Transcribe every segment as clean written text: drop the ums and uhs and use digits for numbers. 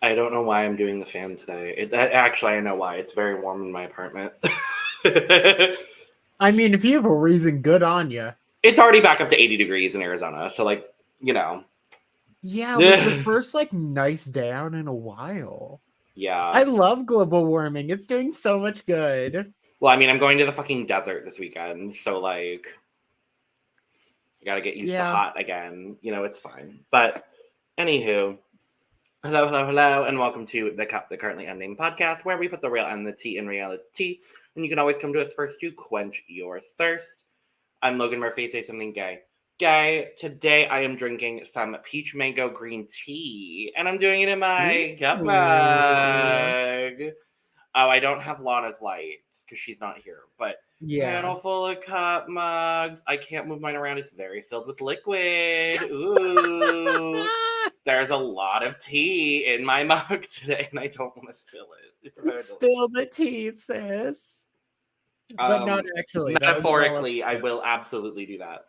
I don't know why I'm doing the fan today. Actually, I know why. It's very warm in my apartment. I mean, if you have a reason, good on you. It's already back up to 80 degrees in Arizona, so Yeah, it was the first nice day out in a while. Yeah. I love global warming. It's doing so much good. Well, I mean, I'm going to the fucking desert this weekend, so I gotta get used to hot again. It's fine. But anywho, hello, and welcome to the Currently Unnamed Podcast, where we put the real and the tea in reality, and you can always come to us first to quench your thirst. I'm Logan Murphy. Say something gay. Today I am drinking some peach mango green tea, and I'm doing it in my cup mug. Oh, I don't have Lana's lights because she's not here, but panel full of cup mugs. I can't move mine around. It's very filled with liquid. Ooh. There's a lot of tea in my mug today, and I don't want to spill it. Spill the tea, sis. But not actually. Metaphorically, I will absolutely do that.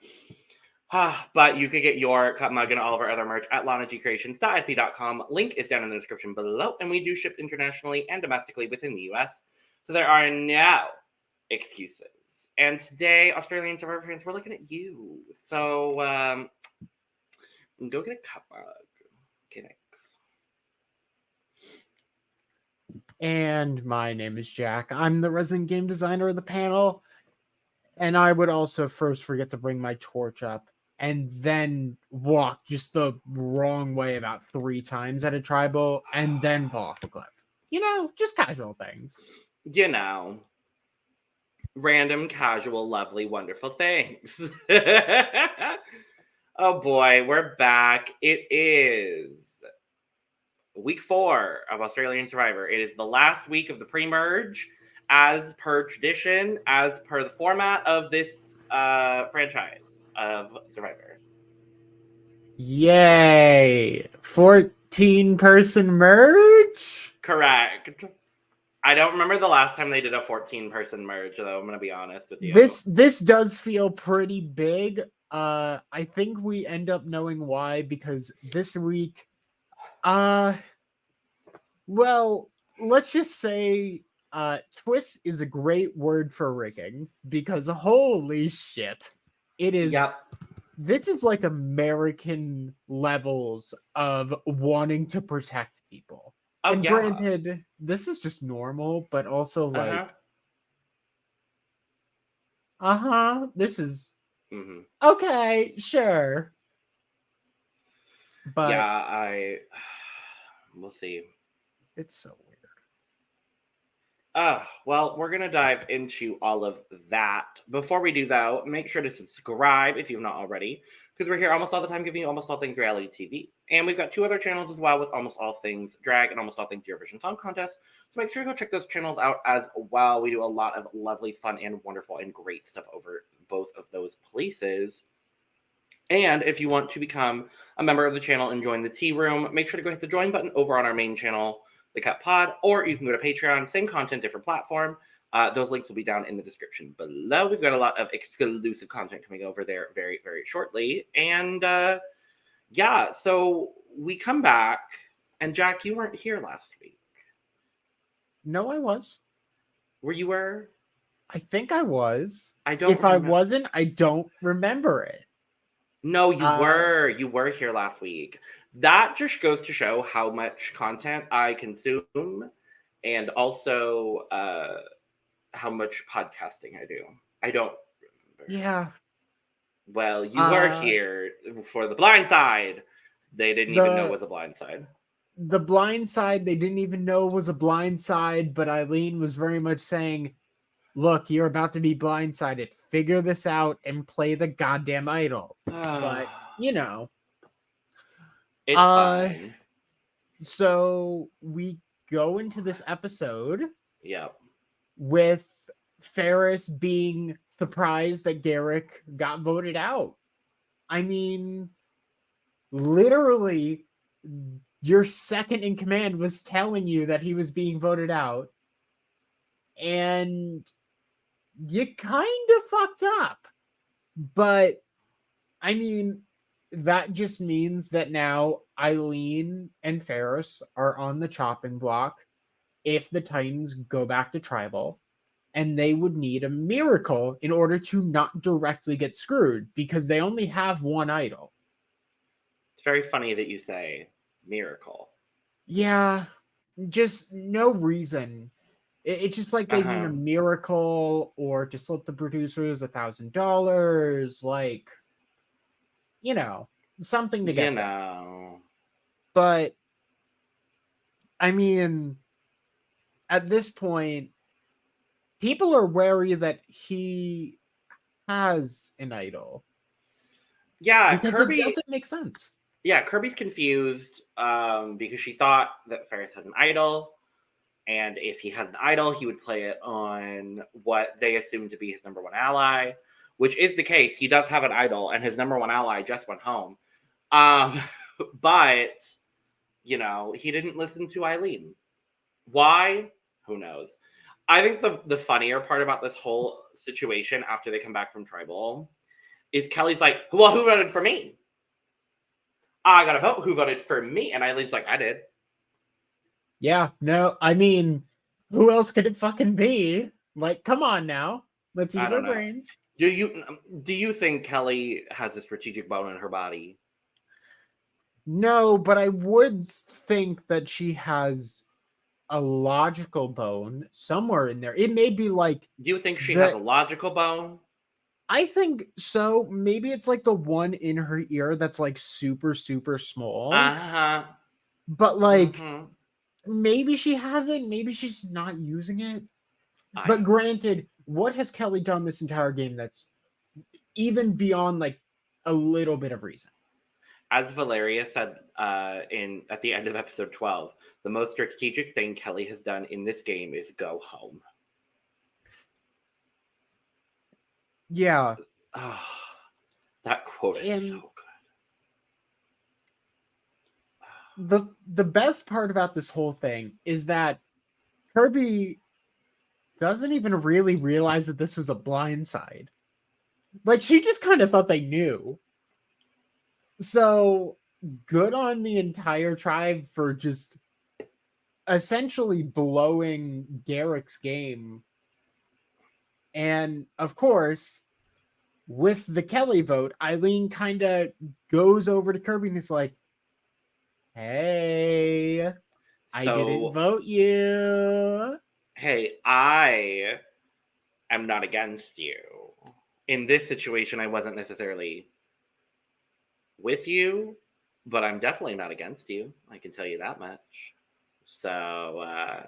But you could get your cup mug and all of our other merch at lanagcreations.etsy.com. Link is down in the description below, and we do ship internationally and domestically within the US, so there are no excuses. And today, Australian Survivor fans, we're looking at you. So, go get a cup mug. Thanks. And my name is Jack. I'm the resident game designer of the panel, and I would also first forget to bring my torch up and then walk just the wrong way about 3 times at a tribal and then fall off the cliff. Just casual things. Random, casual, lovely, wonderful things. Oh boy, we're back. It is week 4 of Australian Survivor. It is the last week of the pre-merge, as per tradition, as per the format of this franchise of Survivor. Yay! 14-person merge? Correct. I don't remember the last time they did a 14-person merge, though. I'm going to be honest with you. This does feel pretty big. I think we end up knowing why, because this week, well, let's just say, twist is a great word for rigging, because holy shit, it is. Yep. This is like American levels of wanting to protect people. Oh, and granted, this is just normal, but also this is okay, sure. But yeah, we'll see. It's so weird. Well, we're going to dive into all of that. Before we do, though, make sure to subscribe if you've not already, because we're here almost all the time giving you almost all things reality TV. And we've got 2 other channels as well with almost all things drag and almost all things Eurovision Song Contest. So make sure to go check those channels out as well. We do a lot of lovely, fun, and wonderful and great stuff over both of those places. And if you want to become a member of the channel and join the tea room, make sure to go hit the join button over on our main channel, The Cut Pod, or you can go to Patreon, same content, different platform. Those links will be down in the description below. We've got a lot of exclusive content coming over there very, very shortly. And so we come back, and Jack, you weren't here last week. No, I was. You were? I think I was. I don't. If I wasn't, I don't remember it. No, you were. You were here last week. That just goes to show how much content I consume, and also how much podcasting I do. I don't remember. Yeah. Well, you were here for the blind side. They didn't even know it was a blind side. The blind side, they didn't even know it was a blind side, but Eileen was very much saying, look, you're about to be blindsided. Figure this out and play the goddamn idol. But, It's fine. So we go into this episode. Yep. With Ferris being surprised that Garrick got voted out. I mean, literally, your second in command was telling you that he was being voted out. And you kind of fucked up. But, I mean, that just means that now Eileen and Ferris are on the chopping block if the Titans go back to tribal, and they would need a miracle in order to not directly get screwed because they only have one idol. It's very funny that you say miracle. Yeah, just no reason. It's just like they need a miracle, or just let the producers $1,000, like, you know, something to get there. But I mean, at this point, people are wary that he has an idol. Yeah, because Kirby it doesn't make sense. Yeah, Kirby's confused because she thought that Ferris had an idol, and if he had an idol, he would play it on what they assumed to be his number one ally, which is the case. He does have an idol, and his number one ally just went home. But, you know, he didn't listen to Eileen. Why? Who knows? I think the funnier part about this whole situation after they come back from Tribal is Kelly's like, well, who voted for me? I got to vote. Who voted for me? And Eileen's like, I did. Yeah, no, I mean, who else could it fucking be? Like, come on now. Let's use our brains. Do you think Kelly has a strategic bone in her body? No, but I would think that she has a logical bone somewhere in there. It may be like... Do you think she has a logical bone? I think so. Maybe it's like the one in her ear that's like super, super small. Uh-huh. But like, maybe she has it. Maybe she's not using it. But granted, what has Kelly done this entire game that's even beyond like a little bit of reason? As Valeria said at the end of episode 12, the most strategic thing Kelly has done in this game is go home. Yeah. Oh, that quote is so good. The best part about this whole thing is that Kirby doesn't even really realize that this was a blindside. Like, she just kind of thought they knew. So, good on the entire tribe for just essentially blowing Garrick's game. And, of course, with the Kelly vote, Eileen kind of goes over to Kirby and is like, hey, I didn't vote you. Hey, I am not against you. In this situation, I wasn't necessarily with you, but I'm definitely not against you. I can tell you that much. So,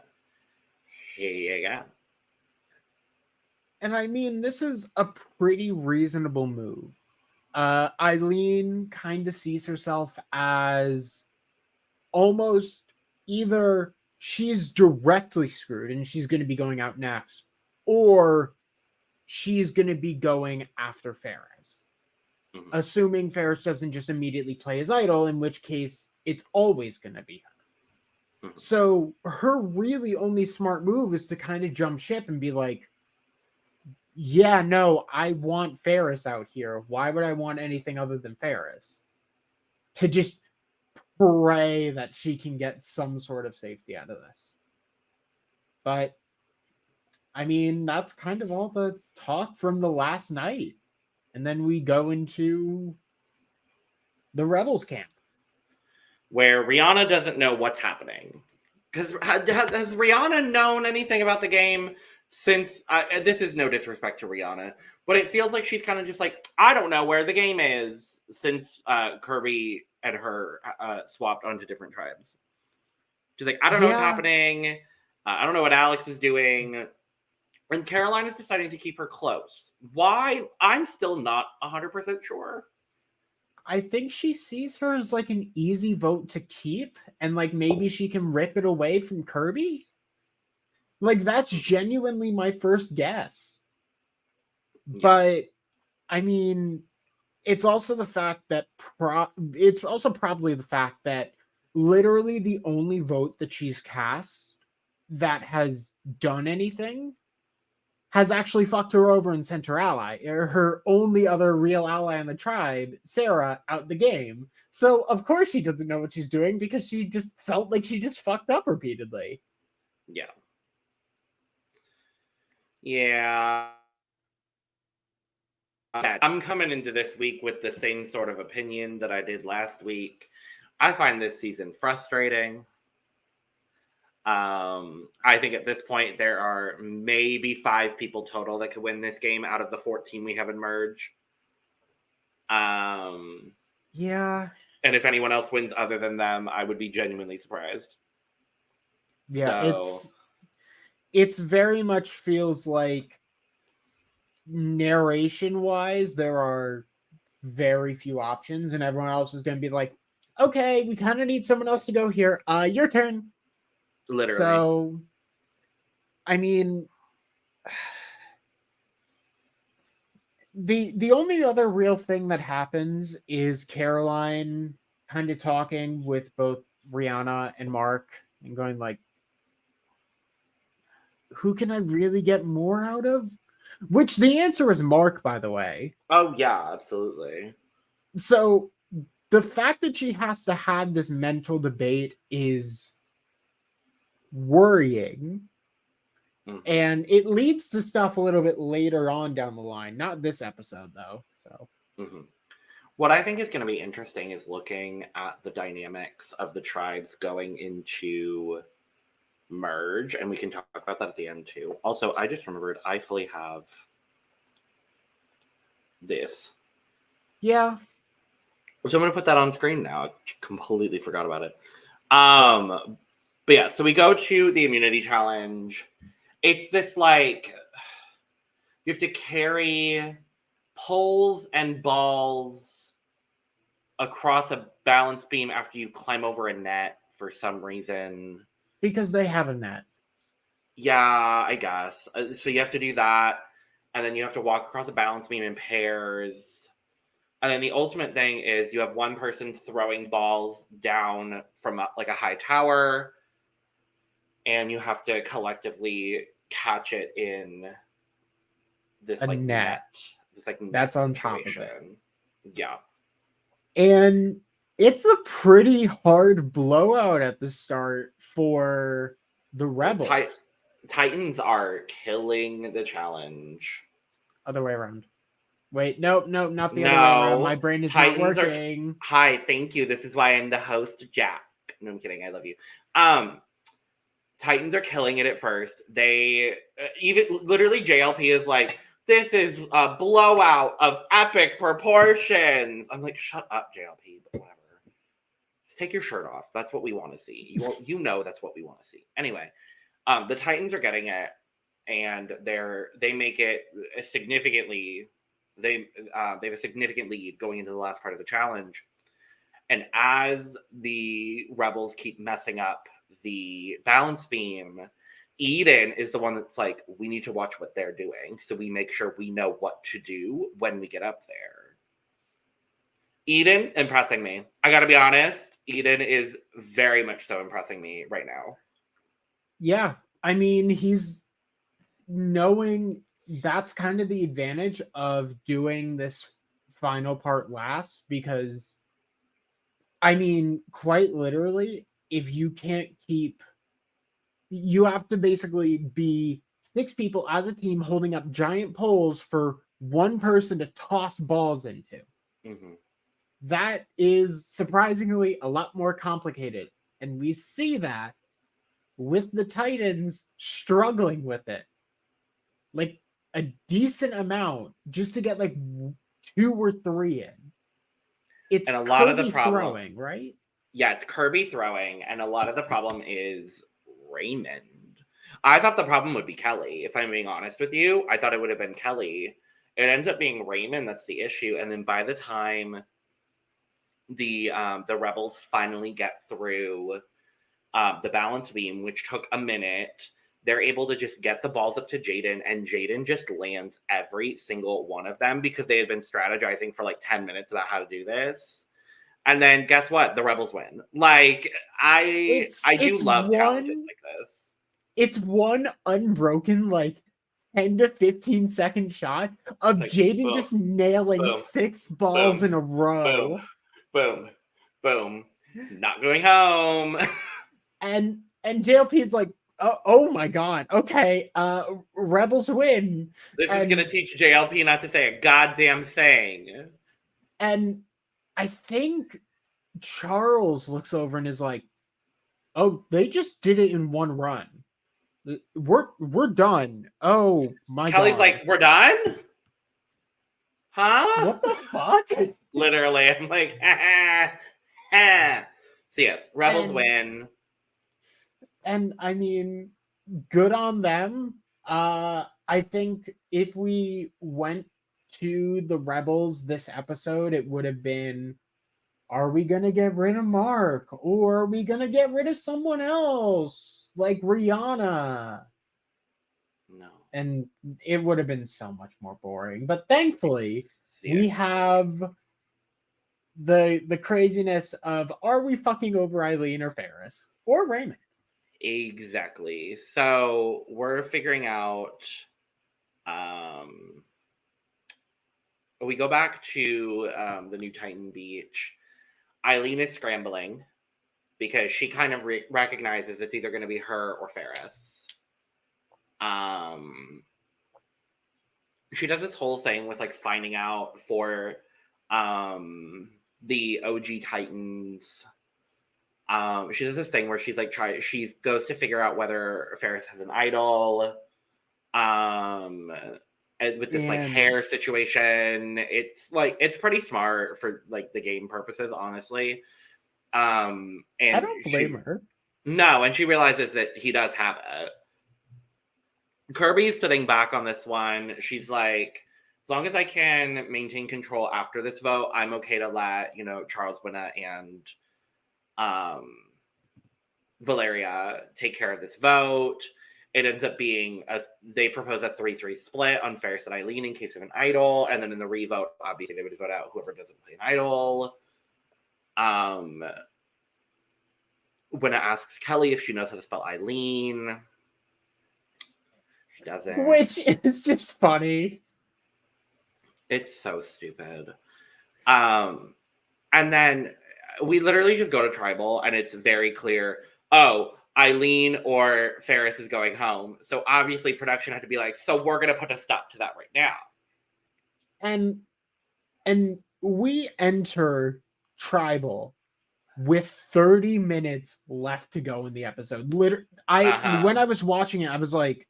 here you go. And I mean, this is a pretty reasonable move. Eileen kind of sees herself as almost either she's directly screwed and she's going to be going out next, or she's going to be going after Ferris. Assuming Ferris doesn't just immediately play his idol, in which case it's always going to be her. So her really only smart move is to kind of jump ship and be like, yeah, no, I want Ferris out here. Why would I want anything other than Ferris? To just pray that she can get some sort of safety out of this. But, I mean, that's kind of all the talk from the last night. And then we go into the Rebels camp, where Rihanna doesn't know what's happening. Because has Rihanna known anything about the game since... this is no disrespect to Rihanna, but it feels like she's kind of just like, I don't know where the game is, since Kirby and her swapped onto different tribes. She's like, I don't know what's happening. I don't know what Alex is doing. And Caroline is deciding to keep her close. Why? I'm still not 100% sure. I think she sees her as like an easy vote to keep, and like maybe she can rip it away from Kirby. Like, that's genuinely my first guess. Yeah. But I mean, it's also the fact that it's also probably the fact that literally the only vote that she's cast that has done anything has actually fucked her over and sent her ally, or her only other real ally in the tribe, Sarah, out the game. So of course she doesn't know what she's doing because she just felt like she just fucked up repeatedly. Yeah. Yeah. I'm coming into this week with the same sort of opinion that I did last week. I find this season frustrating. I think at this point there are maybe 5 people total that could win this game out of the 14 we have in Merge. Yeah. And if anyone else wins other than them, I would be genuinely surprised. Yeah, it's very much feels like narration wise there are very few options and everyone else is going to be like, okay, we kind of need someone else to go here. Your turn. Literally. So I mean, the only other real thing that happens is Caroline kind of talking with both Rihanna and Mark and going like, who can I really get more out of? Which the answer is Mark, by the way. Oh, yeah, absolutely. So the fact that she has to have this mental debate is worrying. Mm-hmm. And it leads to stuff a little bit later on down the line. Not this episode, though. So, what I think is going to be interesting is looking at the dynamics of the tribes going into Merge, and we can talk about that at the end too. Also, I just remembered I fully have this. Yeah. So I'm going to put that on screen now. I completely forgot about it. But yeah, so we go to the immunity challenge. It's this like, you have to carry poles and balls across a balance beam after you climb over a net for some reason. Because they have a net. Yeah, I guess. So you have to do that, and then you have to walk across a balance beam in pairs. And then the ultimate thing is you have one person throwing balls down from like a high tower, and you have to collectively catch it in this like net. This like that's on situation. top of it. Yeah. And it's a pretty hard blowout at the start for the Rebels. Titans are killing the challenge. Other way around. Wait, nope, not the other way around. My brain is Titans not working. Hi, thank you. This is why I'm the host, Jack. No, I'm kidding. I love you. Titans are killing it at first. They even literally JLP is like, this is a blowout of epic proportions. I'm like, shut up, JLP, but whatever. Just take your shirt off. That's what we want to see. You know that's what we want to see. Anyway, the Titans are getting it, and they make it significantly. They have a significant lead going into the last part of the challenge. And as the Rebels keep messing up the balance beam, Eden is the one that's like, we need to watch what they're doing, so we make sure we know what to do when we get up there. Eden impressing me. I gotta be honest, Eden is very much so impressing me right now. Yeah, I mean, he's knowing that's kind of the advantage of doing this final part last, because I mean, quite literally, if you can't keep, you have to basically be 6 people as a team holding up giant poles for one person to toss balls into. That is surprisingly a lot more complicated. And we see that with the Titans struggling with it. Like a decent amount just to get like 2 or 3 in. It's and a lot of the problem, throwing, right? Yeah, it's Kirby throwing, and a lot of the problem is Raymond. I thought the problem would be Kelly, if I'm being honest with you. I thought it would have been Kelly. It ends up being Raymond that's the issue, and then by the time the Rebels finally get through the balance beam, which took a minute, they're able to just get the balls up to Jaden, and Jaden just lands every single one of them because they had been strategizing for like 10 minutes about how to do this. And then guess what? The Rebels win. Like, I do love challenges like this. It's one unbroken, like, 10 to 15 second shot of like, Jaden boom, just nailing boom, 6 balls boom, in a row. boom, boom. Not going home. And JLP is like, oh my god, okay, Rebels win. This is And gonna teach JLP not to say a goddamn thing. and I think Charles looks over and is like, oh, they just did it in one run. We're done. Oh my Kelly's god. like, we're done? Huh? What the fuck? Literally, I'm like, ha, ha. So yes, Rebels win. And I mean, good on them. I think if we went to the Rebels this episode, it would have been, are we gonna get rid of Mark? Or are we gonna get rid of someone else? Like Rihanna? No. And it would have been so much more boring. But thankfully, Yeah. we have the craziness of, are we fucking over Eileen or Ferris? Or Raymond? Exactly. So we're figuring out we go back to the New Titan Beach. Eileen is scrambling because she kind of recognizes it's either going to be her or Ferris. She does this whole thing with like finding out for the OG Titans. She does this thing where she's like she goes to figure out whether Ferris has an idol. With this like hair situation, it's pretty smart for like the game purposes, honestly. And I don't blame her. No, and she realizes that he does have it. Kirby's sitting back on this one. She's like, as long as I can maintain control after this vote, I'm okay to let, Charles Winna and Valeria take care of this vote. It ends up being they propose a 3-3 split on Ferris and Eileen in case of an idol, and then in the revote, obviously they would vote out whoever doesn't play an idol. Winna asks Kelly if she knows how to spell Eileen. She doesn't. Which is just funny. It's so stupid. And then we literally just go to tribal and it's very clear, Eileen or Ferris is going home. So obviously production had to be like, so we're going to put a stop to that right now. And we enter tribal with 30 minutes left to go in the episode. When I was watching it, I was like,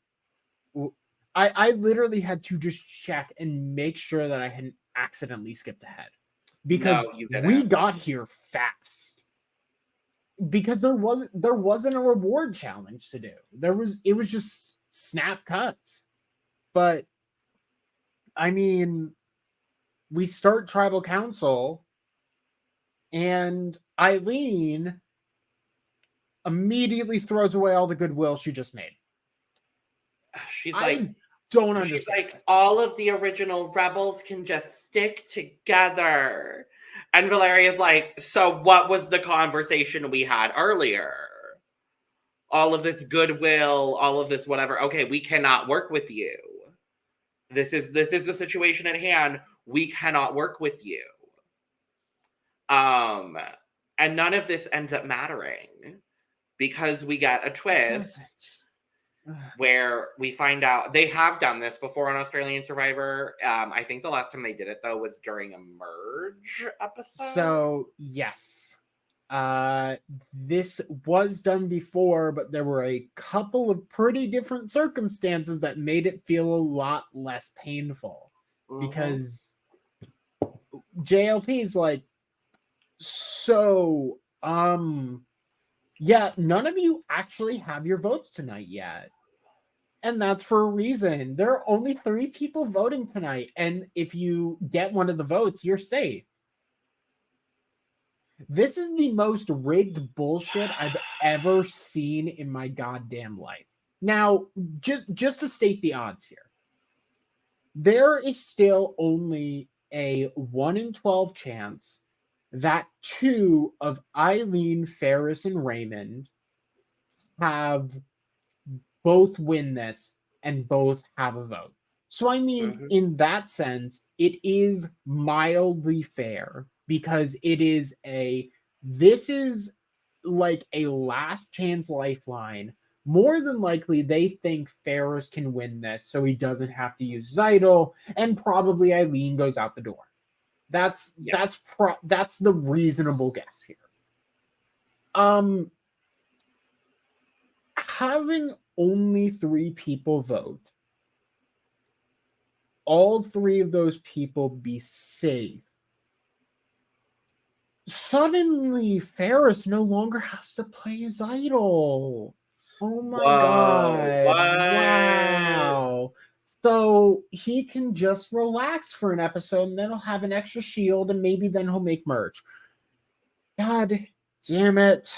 I literally had to just check and make sure that I hadn't accidentally skipped ahead, because we got here fast. Because there wasn't a reward challenge to do. It was just snap cuts. But I mean, we start tribal council and Eileen immediately throws away all the goodwill she just made. She's like, don't understand. She's like, all of the original rebels can just stick together. And Valeria's like, so what was the conversation we had earlier? All of this goodwill, all of this whatever. Okay, we cannot work with you. This is the situation at hand. We cannot work with you. And none of this ends up mattering because we get a twist where we find out they have done this before on Australian Survivor. I think the last time they did it though was during a merge episode. So yes, this was done before, but there were a couple of pretty different circumstances that made it feel a lot less painful. Because JLP is like, so yeah, none of you actually have your votes tonight yet. And that's for a reason. There are only 3 people voting tonight. And if you get one of the votes, you're safe. This is the most rigged bullshit I've ever seen in my goddamn life. Now, just to state the odds here. There is still only a 1 in 12 chance that 2 of Eileen, Ferris, and Raymond have both win this and both have a vote. So, I mean, Mhm. in that sense, it is mildly fair because this is like a last chance lifeline. More than likely, they think Ferris can win this, so he doesn't have to use Zeidel, and probably Eileen goes out the door. That's Yeah. that's the reasonable guess here. Um, having only 3 people vote, all 3 of those people be safe. Suddenly, Ferris no longer has to play his idol. Oh my Whoa. god. What? Wow. So he can just relax for an episode and then he'll have an extra shield and maybe then he'll make merch. God damn it.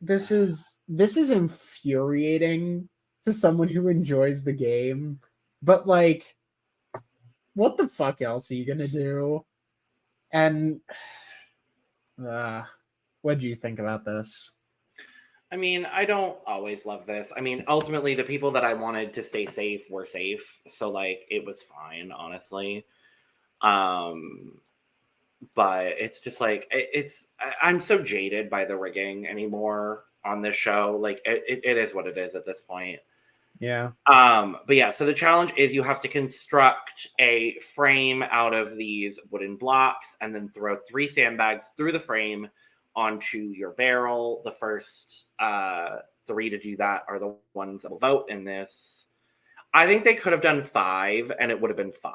This is infuriating to someone who enjoys the game. But like, what the fuck else are you gonna do? And what do you think about this? I mean, I don't always love this. I mean, ultimately, the people that I wanted to stay safe were safe, so like it was fine, honestly. Um, but it's just like I'm so jaded by the rigging anymore on this show. Like it is what it is at this point. Yeah. But yeah, so the challenge is you have to construct a frame out of these wooden blocks and then throw 3 sandbags through the frame onto your barrel. The first 3 to do that are the ones that will vote in this. I think they could have done 5 and it would have been fine.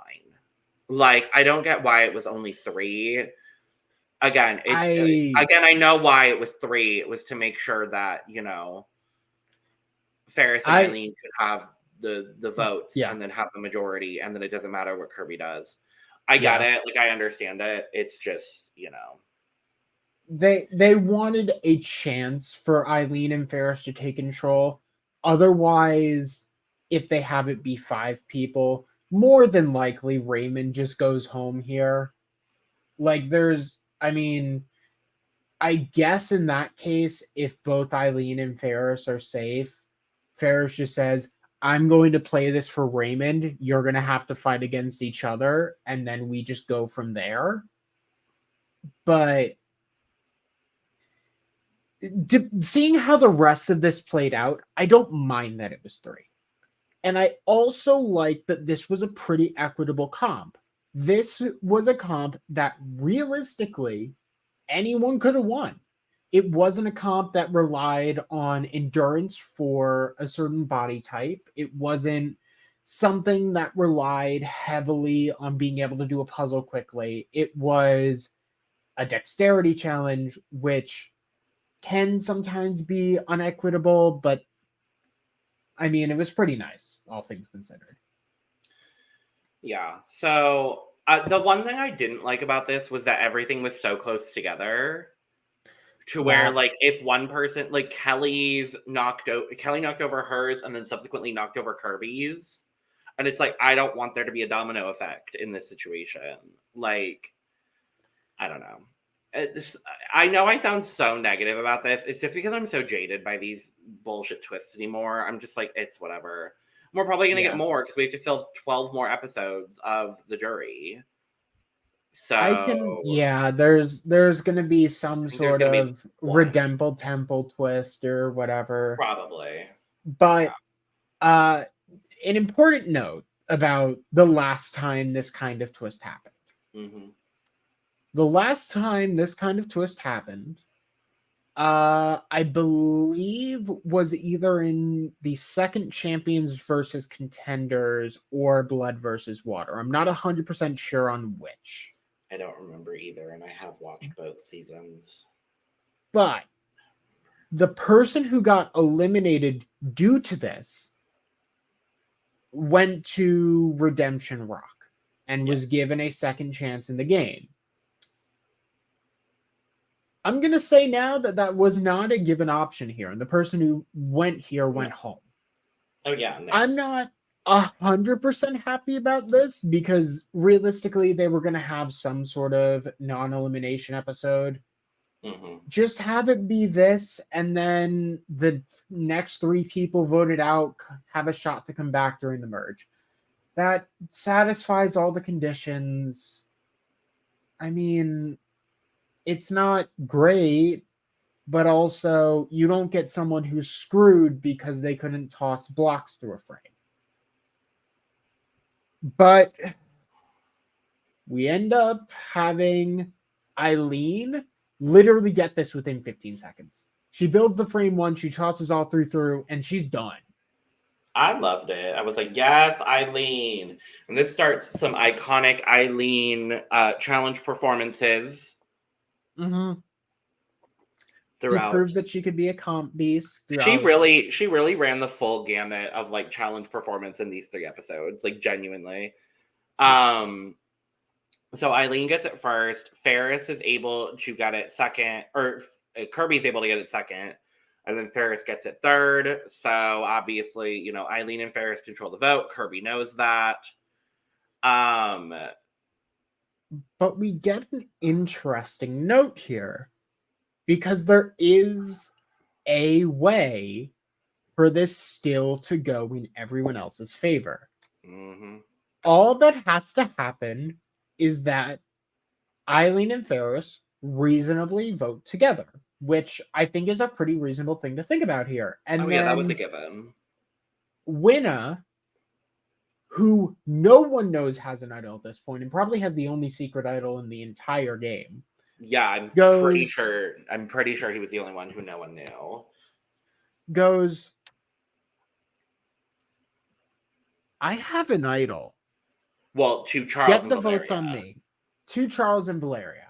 Like, I don't get why it was only 3. Again, I know why it was 3. It was to make sure that, Ferris and Eileen could have the votes and then have the majority, and then it doesn't matter what Kirby does. I get it. Like, I understand it. It's just, They wanted a chance for Eileen and Ferris to take control. Otherwise, if they have it be 5 people, more than likely Raymond just goes home here. Like I guess in that case, if both Eileen and Ferris are safe, Ferris just says, I'm going to play this for Raymond. You're going to have to fight against each other. And then we just go from there. But seeing how the rest of this played out, I don't mind that it was 3. And I also like that this was a pretty equitable comp. This was a comp that realistically anyone could have won. It wasn't a comp that relied on endurance for a certain body type. It wasn't something that relied heavily on being able to do a puzzle quickly. It was a dexterity challenge, which can sometimes be unequitable, but I mean, it was pretty nice, all things considered. Yeah. So the one thing I didn't like about this was that everything was so close together to where, like, if one person, like Kelly knocked over hers and then subsequently knocked over Kirby's. And it's like, I don't want there to be a domino effect in this situation. Like, I don't know. I know I sound so negative about this. It's just because I'm so jaded by these bullshit twists anymore. I'm just like, it's whatever. We're probably going to get more because we have to fill 12 more episodes of the jury. So there's going to be some sort of Redemple Temple twist or whatever. Probably. But an important note about the last time this kind of twist happened. Mm-hmm. The last time this kind of twist happened, I believe was either in the second Champions versus Contenders or Blood versus Water. I'm not 100% sure on which. I don't remember either, and I have watched both seasons. But the person who got eliminated due to this went to Redemption Rock and was given a second chance in the game. I'm going to say now that was not a given option here. And the person who went here went home. Oh, yeah. No. I'm not 100% happy about this because realistically, they were going to have some sort of non-elimination episode. Just have it be this, and then the next 3 people voted out have a shot to come back during the merge. That satisfies all the conditions. I mean, it's not great, but also you don't get someone who's screwed because they couldn't toss blocks through a frame. But we end up having Eileen literally get this within 15 seconds. She builds the frame once, she tosses all 3 through, and she's done. I loved it. I was like, yes, Eileen. And this starts some iconic Eileen challenge performances. Mm-hmm. Throughout. To prove that she could be a comp beast. She really ran the full gamut of like challenge performance in these 3 episodes, like genuinely. So Eileen gets it first. Ferris is able to get it second, or Kirby's able to get it second, and then Ferris gets it third. So obviously, you know, Eileen and Ferris control the vote. Kirby knows that. But we get an interesting note here, because there is a way for this still to go in everyone else's favor. Mm-hmm. All that has to happen is that Eileen and Ferris reasonably vote together, which I think is a pretty reasonable thing to think about here. And yeah, that was a given. Winna, who no one knows has an idol at this point, and probably has the only secret idol in the entire game. Yeah, I'm pretty sure he was the only one who no one knew. Goes, I have an idol. Well, to Charles Get and the Valeria. votes on me. To Charles and Valeria.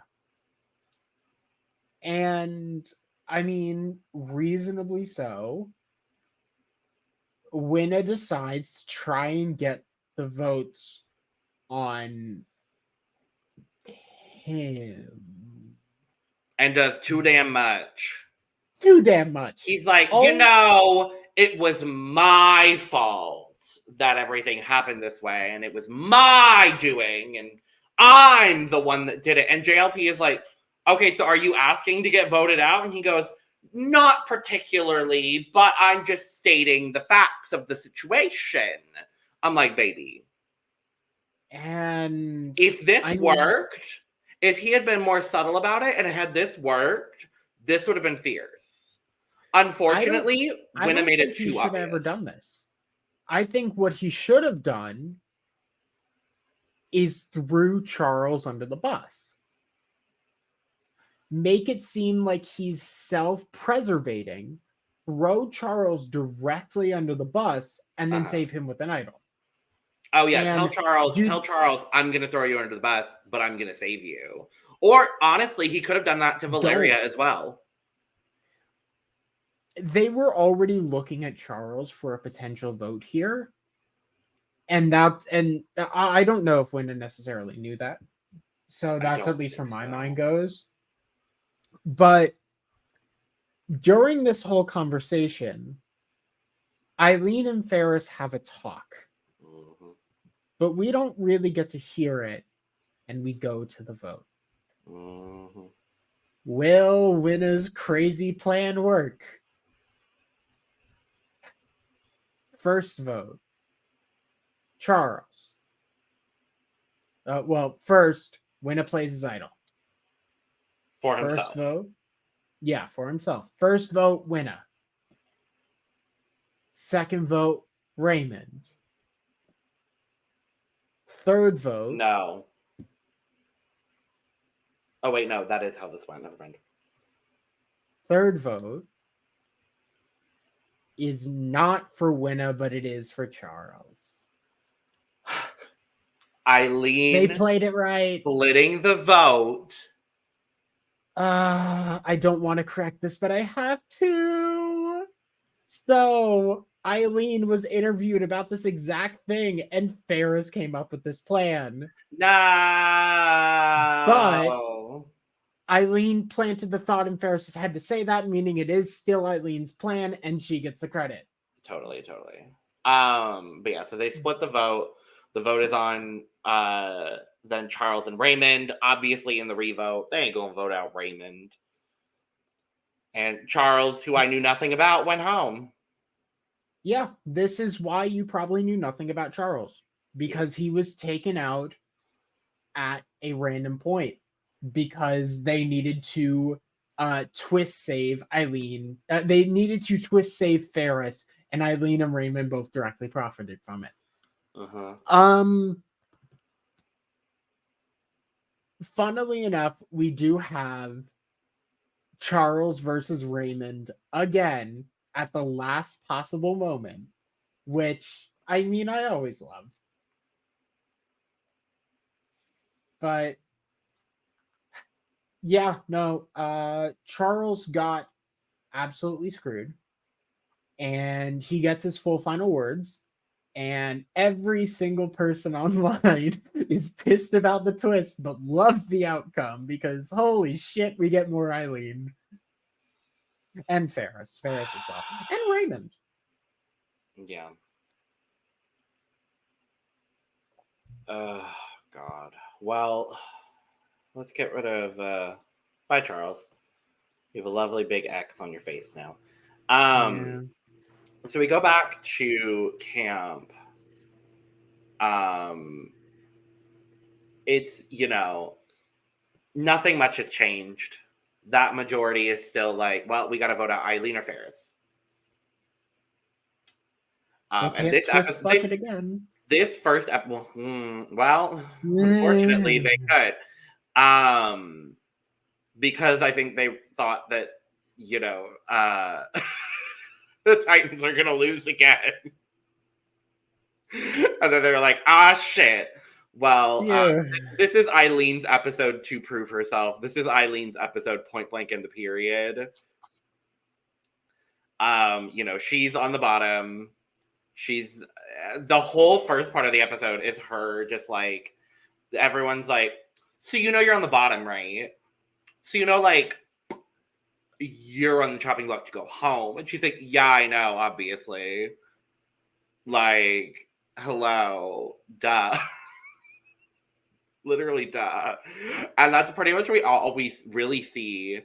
And, I mean, reasonably so. Winna decides to try and get the votes on him. And does too damn much. Too damn much. He's like, you know, it was my fault that everything happened this way, and it was my doing, and I'm the one that did it. And JLP is like, okay, so are you asking to get voted out? And he goes, not particularly, but I'm just stating the facts of the situation. I'm like, baby. And if this worked, if he had been more subtle about it and had this worked, this would have been fierce. Unfortunately, Winna made it too obvious. He should have ever done this. I think what he should have done is threw Charles under the bus. Make it seem like he's self-preservating, throw Charles directly under the bus, and then save him with an idol. Oh yeah, tell Charles, I'm gonna throw you under the bus, but I'm gonna save you. Or honestly, he could have done that to Valeria as well. They were already looking at Charles for a potential vote here. And I don't know if Winna necessarily knew that. So that's at least where my mind goes. But during this whole conversation, Eileen and Ferris have a talk. Mm-hmm. But we don't really get to hear it, and we go to the vote. Mm-hmm. Will Winna's crazy plan work? First vote, Charles. First, Winna plays his idol. For himself. First vote. Yeah, for himself. First vote, Winna. Second vote, Raymond. Third vote. No. Oh, wait, no. That is how this went. Never mind. Third vote is not for Winna, but it is for Charles. Eileen. They played it right. Splitting the vote. I don't want to correct this, but I have to. So, Eileen was interviewed about this exact thing, and Ferris came up with this plan. No. But Eileen planted the thought in Ferris's head to say that, meaning it is still Eileen's plan, and she gets the credit. Totally. But yeah, so they split the vote. The vote is on then Charles and Raymond. Obviously, in the revote, they ain't gonna vote out Raymond. And Charles, who I knew nothing about, went home. Yeah, this is why you probably knew nothing about Charles, because he was taken out at a random point because they needed to twist save Eileen. They needed to twist save Ferris, and Eileen and Raymond both directly profited from it. Funnily enough, we do have Charles versus Raymond again at the last possible moment, which I mean I always love. But yeah, no, Charles got absolutely screwed, and he gets his full final words, and every single person online is pissed about the twist but loves the outcome because holy shit, we get more Eileen. And Ferris as well. And Raymond. Yeah. Oh, God. Well, let's get rid of... Bye, Charles. You have a lovely big X on your face now. So we go back to camp. It's, nothing much has changed. That majority is still like, well, we got to vote out Eileen or Ferris. And this episode, again. This first episode, unfortunately, they could. Because I think they thought that, the Titans are going to lose again. And then they were like, shit. Well, this is Eileen's episode to prove herself. This is Eileen's episode, point blank in the period. She's on the bottom. She's the whole first part of the episode is her just like, everyone's like, so you're on the bottom, right? So like, you're on the chopping block to go home. And she's like, yeah, I know, obviously. Like, hello, duh. Literally, duh. And that's pretty much what we always really see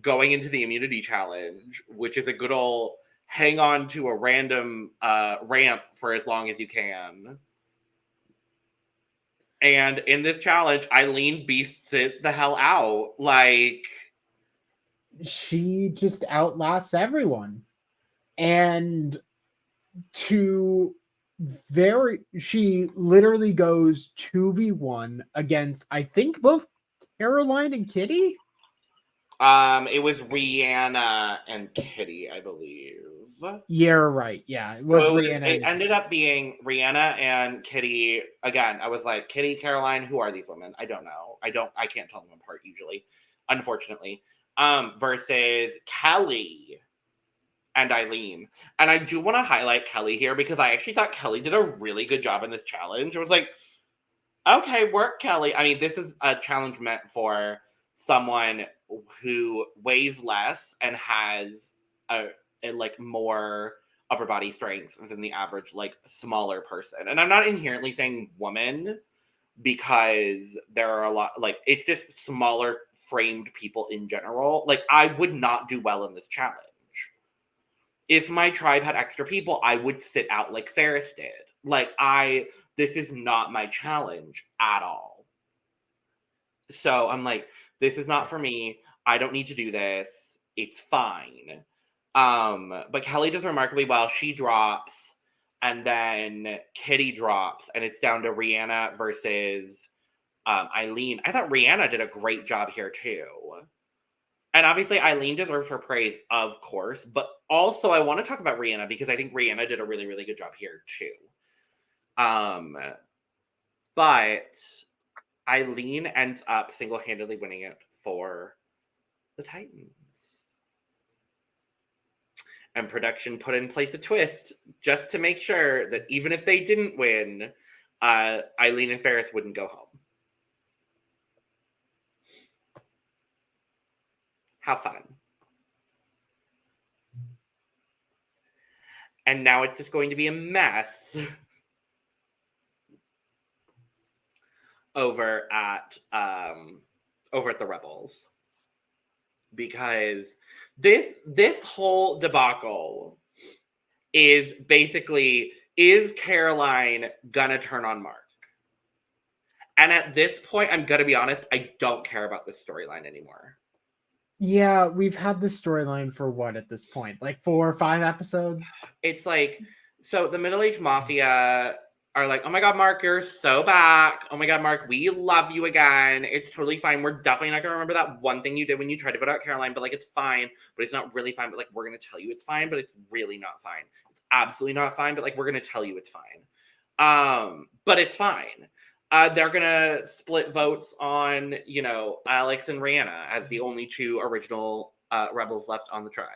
going into the immunity challenge, which is a good old hang on to a random ramp for as long as you can. And in this challenge, Eileen beasts it the hell out. Like, she just outlasts everyone. And she literally goes 2v1 against, I think, both Caroline and Kitty. It was Rihanna and Kitty, I believe. Yeah, right. Yeah, it was Rihanna. It ended up being Rihanna and Kitty. Again, I was like, Kitty, Caroline, who are these women? I don't know. I can't tell them apart usually, unfortunately. Versus Kelly and Eileen. And I do want to highlight Kelly here because I actually thought Kelly did a really good job in this challenge. I was like, okay, work, Kelly. I mean, this is a challenge meant for someone who weighs less and has a like more upper body strength than the average like smaller person. And I'm not inherently saying woman because there are a lot, like, it's just smaller framed people in general. Like, I would not do well in this challenge. If my tribe had extra people, I would sit out like Ferris did. Like, this is not my challenge at all. So I'm like, this is not for me. I don't need to do this. It's fine. But Kelly does remarkably well. She drops, and then Kitty drops, and it's down to Rihanna versus Eileen. I thought Rihanna did a great job here too. And obviously Eileen deserves her praise, of course, but also I want to talk about Rihanna because I think Rihanna did a really, really good job here too. But Eileen ends up single-handedly winning it for the Titans. And production put in place a twist just to make sure that even if they didn't win, Eileen and Ferris wouldn't go home. How fun. And now it's just going to be a mess over at the Rebels. because this whole debacle is basically, is Caroline gonna turn on Mark? And at this point, I'm gonna be honest, I don't care about this storyline anymore. Yeah, we've had this storyline for what at this point? Like 4 or 5 episodes? It's like, so the middle-aged mafia are like, oh my god, Mark, you're so back. Oh my god, Mark, we love you again. It's totally fine. We're definitely not gonna remember that one thing you did when you tried to vote out Caroline, but like it's fine, but it's not really fine. But like we're gonna tell you it's fine, but it's really not fine. It's absolutely not fine, but like we're gonna tell you it's fine. But it's fine. They're gonna split votes on, you know, Alex and Rihanna as the only 2 original rebels left on the tribe.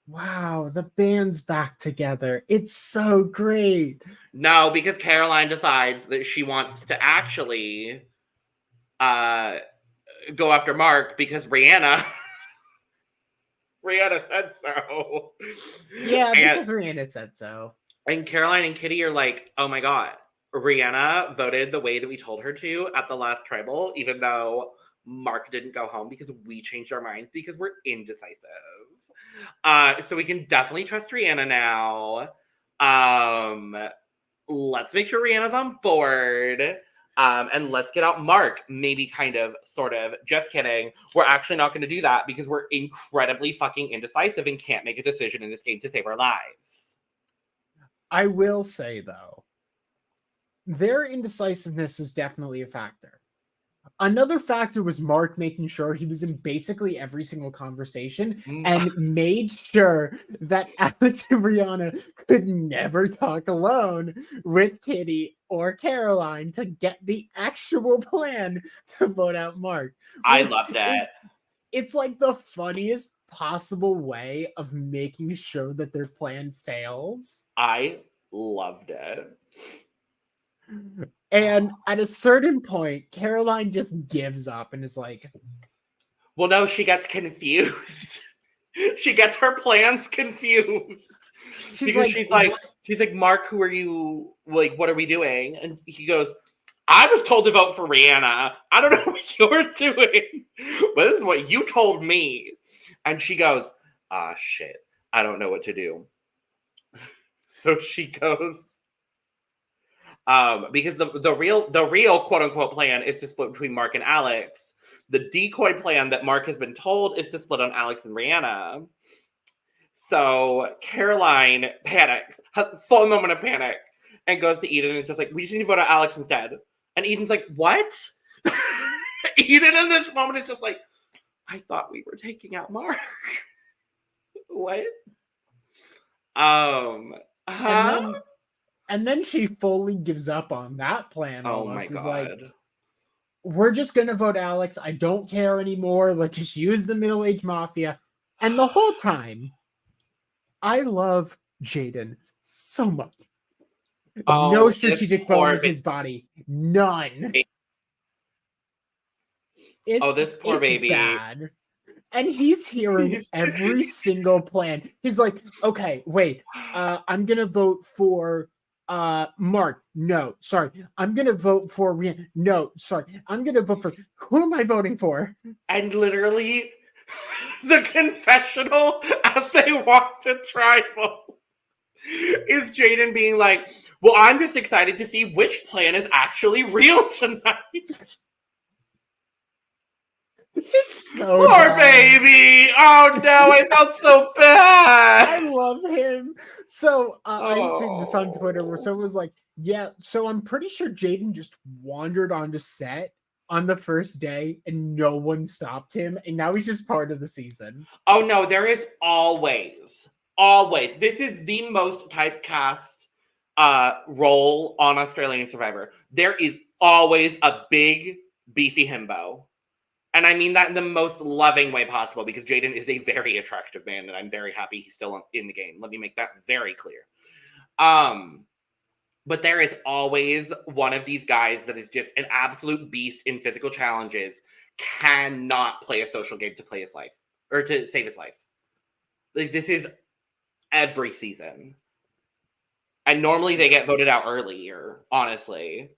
Wow, the band's back together. It's so great. No, because Caroline decides that she wants to actually go after Mark because Rihanna said so. Yeah, because Rihanna said so. And Caroline and Kitty are like, oh my god, Rihanna voted the way that we told her to at the last tribal, even though Mark didn't go home because we changed our minds because we're indecisive. So we can definitely trust Rihanna now. Let's make sure Rihanna's on board. And let's get out Mark. Maybe kind of, sort of. Just kidding. We're actually not going to do that because we're incredibly fucking indecisive and can't make a decision in this game to save our lives. I will say, though, their indecisiveness was definitely a factor. Another factor was Mark making sure he was in basically every single conversation and made sure that Alex and Rihanna could never talk alone with Kitty or Caroline to get the actual plan to vote out Mark. I loved it. It's like the funniest possible way of making sure that their plan fails. I loved it. And at a certain point, Caroline just gives up and is like, well, no, she gets confused. She gets her plans confused. She's like, Mark, who are you? Like, what are we doing? And he goes, I was told to vote for Rihanna. I don't know what you're doing, but this is what you told me. And she goes, shit, I don't know what to do. So she goes, because the real quote unquote plan is to split between Mark and Alex. The decoy plan that Mark has been told is to split on Alex and Rihanna. So Caroline panics, has a full moment of panic, and goes to Eden and is just like, we just need to vote on Alex instead. And Eden's like, what? Eden in this moment is just like, I thought we were taking out Mark. What? And then she fully gives up on that plan. Oh my god. Like, we're just going to vote Alex. I don't care anymore. Let's just use the middle-aged mafia. And the whole time, I love Jaden so much. No strategic bone with his body. None. This poor baby. Bad. And he's hearing every single plan. He's like, okay, wait, I'm going to vote for Mark. No, sorry. I'm going to vote for Rihanna. No, sorry. I'm going to vote for, who am I voting for? And literally, the confessional as they walk to tribal is Jaden being like, well, I'm just excited to see which plan is actually real tonight. It's so poor bad. Baby. Oh no, I felt so bad. I love him. So I'd seen this on Twitter where someone was like, yeah, so I'm pretty sure Jaden just wandered onto set on the first day and no one stopped him, and now he's just part of the season. Oh no, there is always. This is the most typecast role on Australian Survivor. There is always a big, beefy himbo. And I mean that in the most loving way possible, because Jaden is a very attractive man, and I'm very happy he's still in the game. Let me make that very clear. But there is always one of these guys that is just an absolute beast in physical challenges, cannot play a social game to play his life, or to save his life. Like, this is every season. And normally they get voted out earlier, honestly.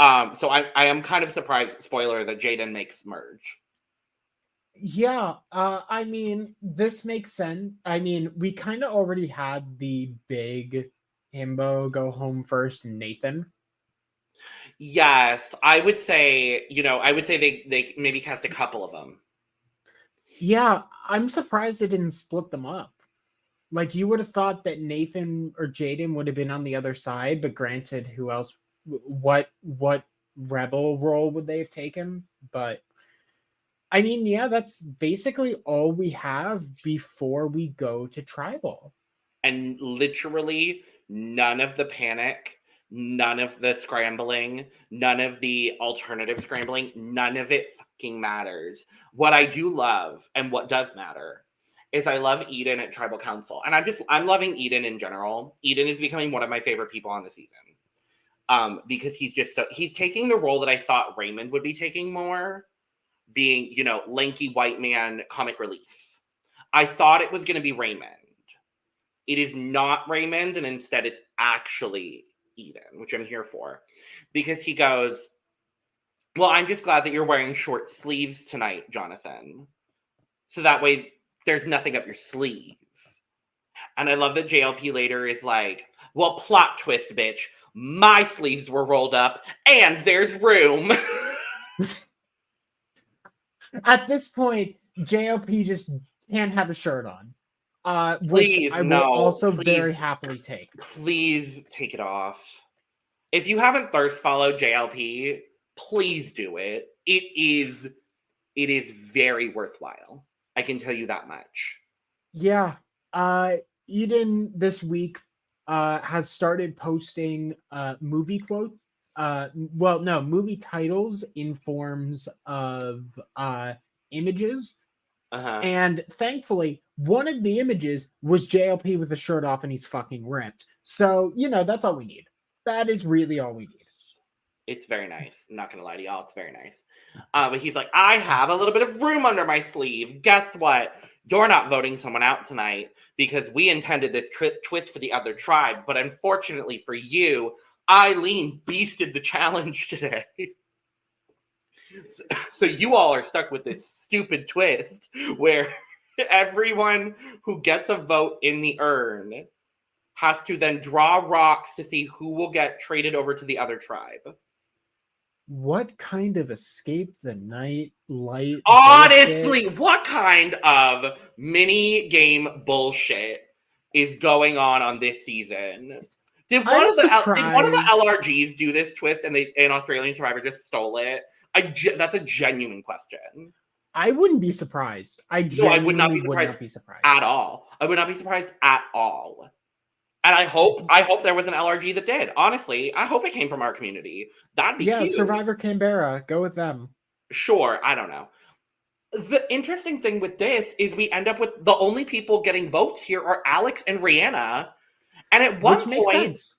So I am kind of surprised, spoiler, that Jaden makes merge. Yeah, I mean, this makes sense. I mean, we kind of already had the big himbo go home first, Nathan. Yes, I would say, I would say they maybe cast a couple of them. Yeah, I'm surprised they didn't split them up. Like, you would have thought that Nathan or Jaden would have been on the other side, but granted, who else? What rebel role would they have taken? But I mean, yeah, that's basically all we have before we go to tribal. And literally none of the panic, none of the scrambling, none of the alternative scrambling, none of it fucking matters. What I do love and what does matter is I love Eden at Tribal Council. And I'm loving Eden in general. Eden is becoming one of my favorite people on the season. Because he's taking the role that I thought Raymond would be taking more, being, lanky white man comic relief. I thought it was going to be Raymond. It is not Raymond, and instead it's actually Eden, which I'm here for. Because he goes, well, I'm just glad that you're wearing short sleeves tonight, Jonathan. So that way there's nothing up your sleeve. And I love that JLP later is like, well, plot twist, bitch. My sleeves were rolled up, and there's room. At this point, JLP just can't have a shirt on. Which Please, I will no. also very Please, happily take. please take it off. If you haven't thirst followed JLP, please do it. It is very worthwhile. I can tell you that much. Yeah. Eden this week has started posting movie quotes. Well, no, movie titles in forms of images. Uh-huh. And thankfully, one of the images was JLP with the shirt off and he's fucking ripped. So, that's all we need. That is really all we need. It's very nice. I'm not gonna lie to y'all, it's very nice. But he's like, I have a little bit of room under my sleeve. Guess what? You're not voting someone out tonight because we intended this twist for the other tribe, but unfortunately for you, Eileen beasted the challenge today. So you all are stuck with this stupid twist where everyone who gets a vote in the urn has to then draw rocks to see who will get traded over to the other tribe. What kind of escape the night light? Honestly, bullshit? what kind of mini game bullshit is going on this season? Did one I'm of the surprised. LRGs do this twist and an Australian Survivor just stole it? That's a genuine question. I wouldn't be surprised. I No, I would not genuinely be would surprised not be surprised. at all. I would not be surprised at all. And I hope there was an LRG that did. Honestly, I hope it came from our community. That'd be Yeah, cute. Survivor Canberra, go with them. Sure, I don't know. The interesting thing with this is we end up with the only people getting votes here are Alex and Rihanna. And at one Which makes point, sense.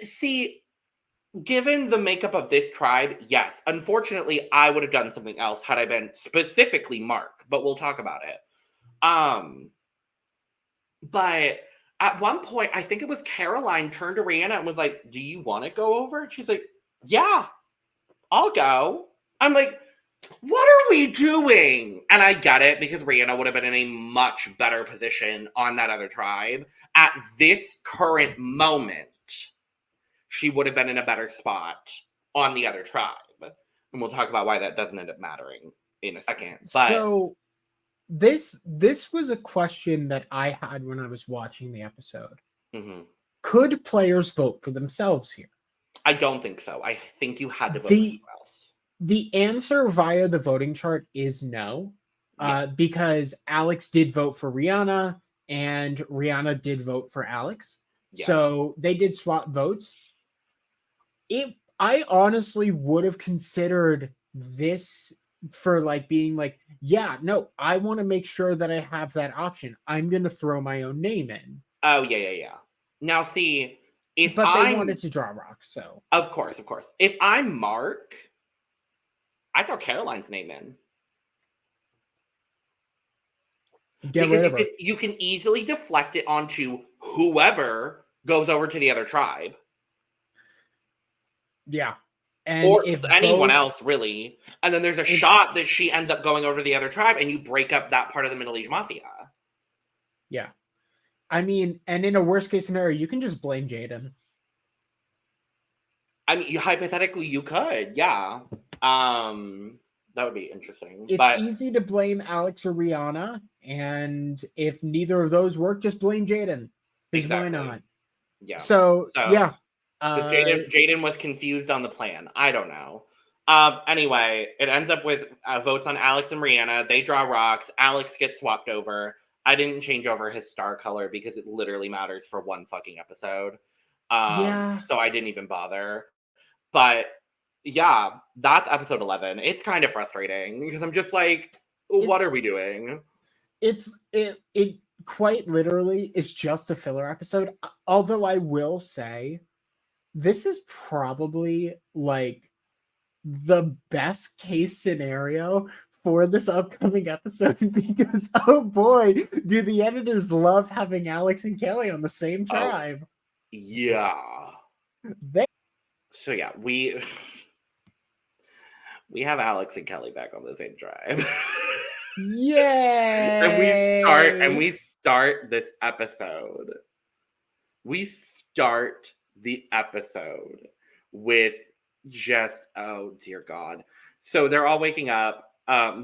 see, given the makeup of this tribe, yes. Unfortunately, I would have done something else had I been specifically Mark, but we'll talk about it. But at one point, I think it was Caroline turned to Rihanna and was like, do you want to go over? And she's like, yeah, I'll go. I'm like, what are we doing? And I get it because Rihanna would have been in a much better position on that other tribe. At this current moment, she would have been in a better spot on the other tribe. And we'll talk about why that doesn't end up mattering in a second. But So this was a question that I had when I was watching the episode. mhm. Could players vote for themselves here? I don't think so. I think you had to vote for someone else. The answer via the voting chart is no. Yeah. Because Alex did vote for Rihanna and Rihanna did vote for Alex. Yeah. So they did swap votes. I honestly would have considered this for being yeah, no, I want to make sure that I have that option. I'm going to throw my own name in. Oh, yeah. Now, see, But they wanted to draw rocks, so. Of course. If I'm Mark, I throw Caroline's name in. Get rid of her. You can easily deflect it onto whoever goes over to the other tribe. Yeah. And or if anyone both, else, really. And then there's a if, shot that she ends up going over to the other tribe, and you break up that part of the Middle Age Mafia. yeah. I mean, and in a worst case scenario, you can just blame Jaden. I mean, hypothetically, you could, yeah. That would be interesting. It's but easy to blame Alex or Rihanna, and if neither of those work, just blame Jaden. Because why exactly. not? Yeah. So yeah. If Jaden was confused on the plan. I don't know. Anyway, it ends up with votes on Alex and Rihanna. They draw rocks. Alex gets swapped over. I didn't change over his star color because it literally matters for one fucking episode. Yeah. So I didn't even bother. But yeah, that's episode 11. It's kind of frustrating because I'm just like, what are we doing? It quite literally is just a filler episode. Although I will say, this is probably like the best case scenario for this upcoming episode because oh boy, do the editors love having Alex and Kelly on the same tribe. Yeah. So yeah, we have Alex and Kelly back on the same tribe. Yay! and we start this episode. We start the episode with just, oh dear God. So they're all waking up.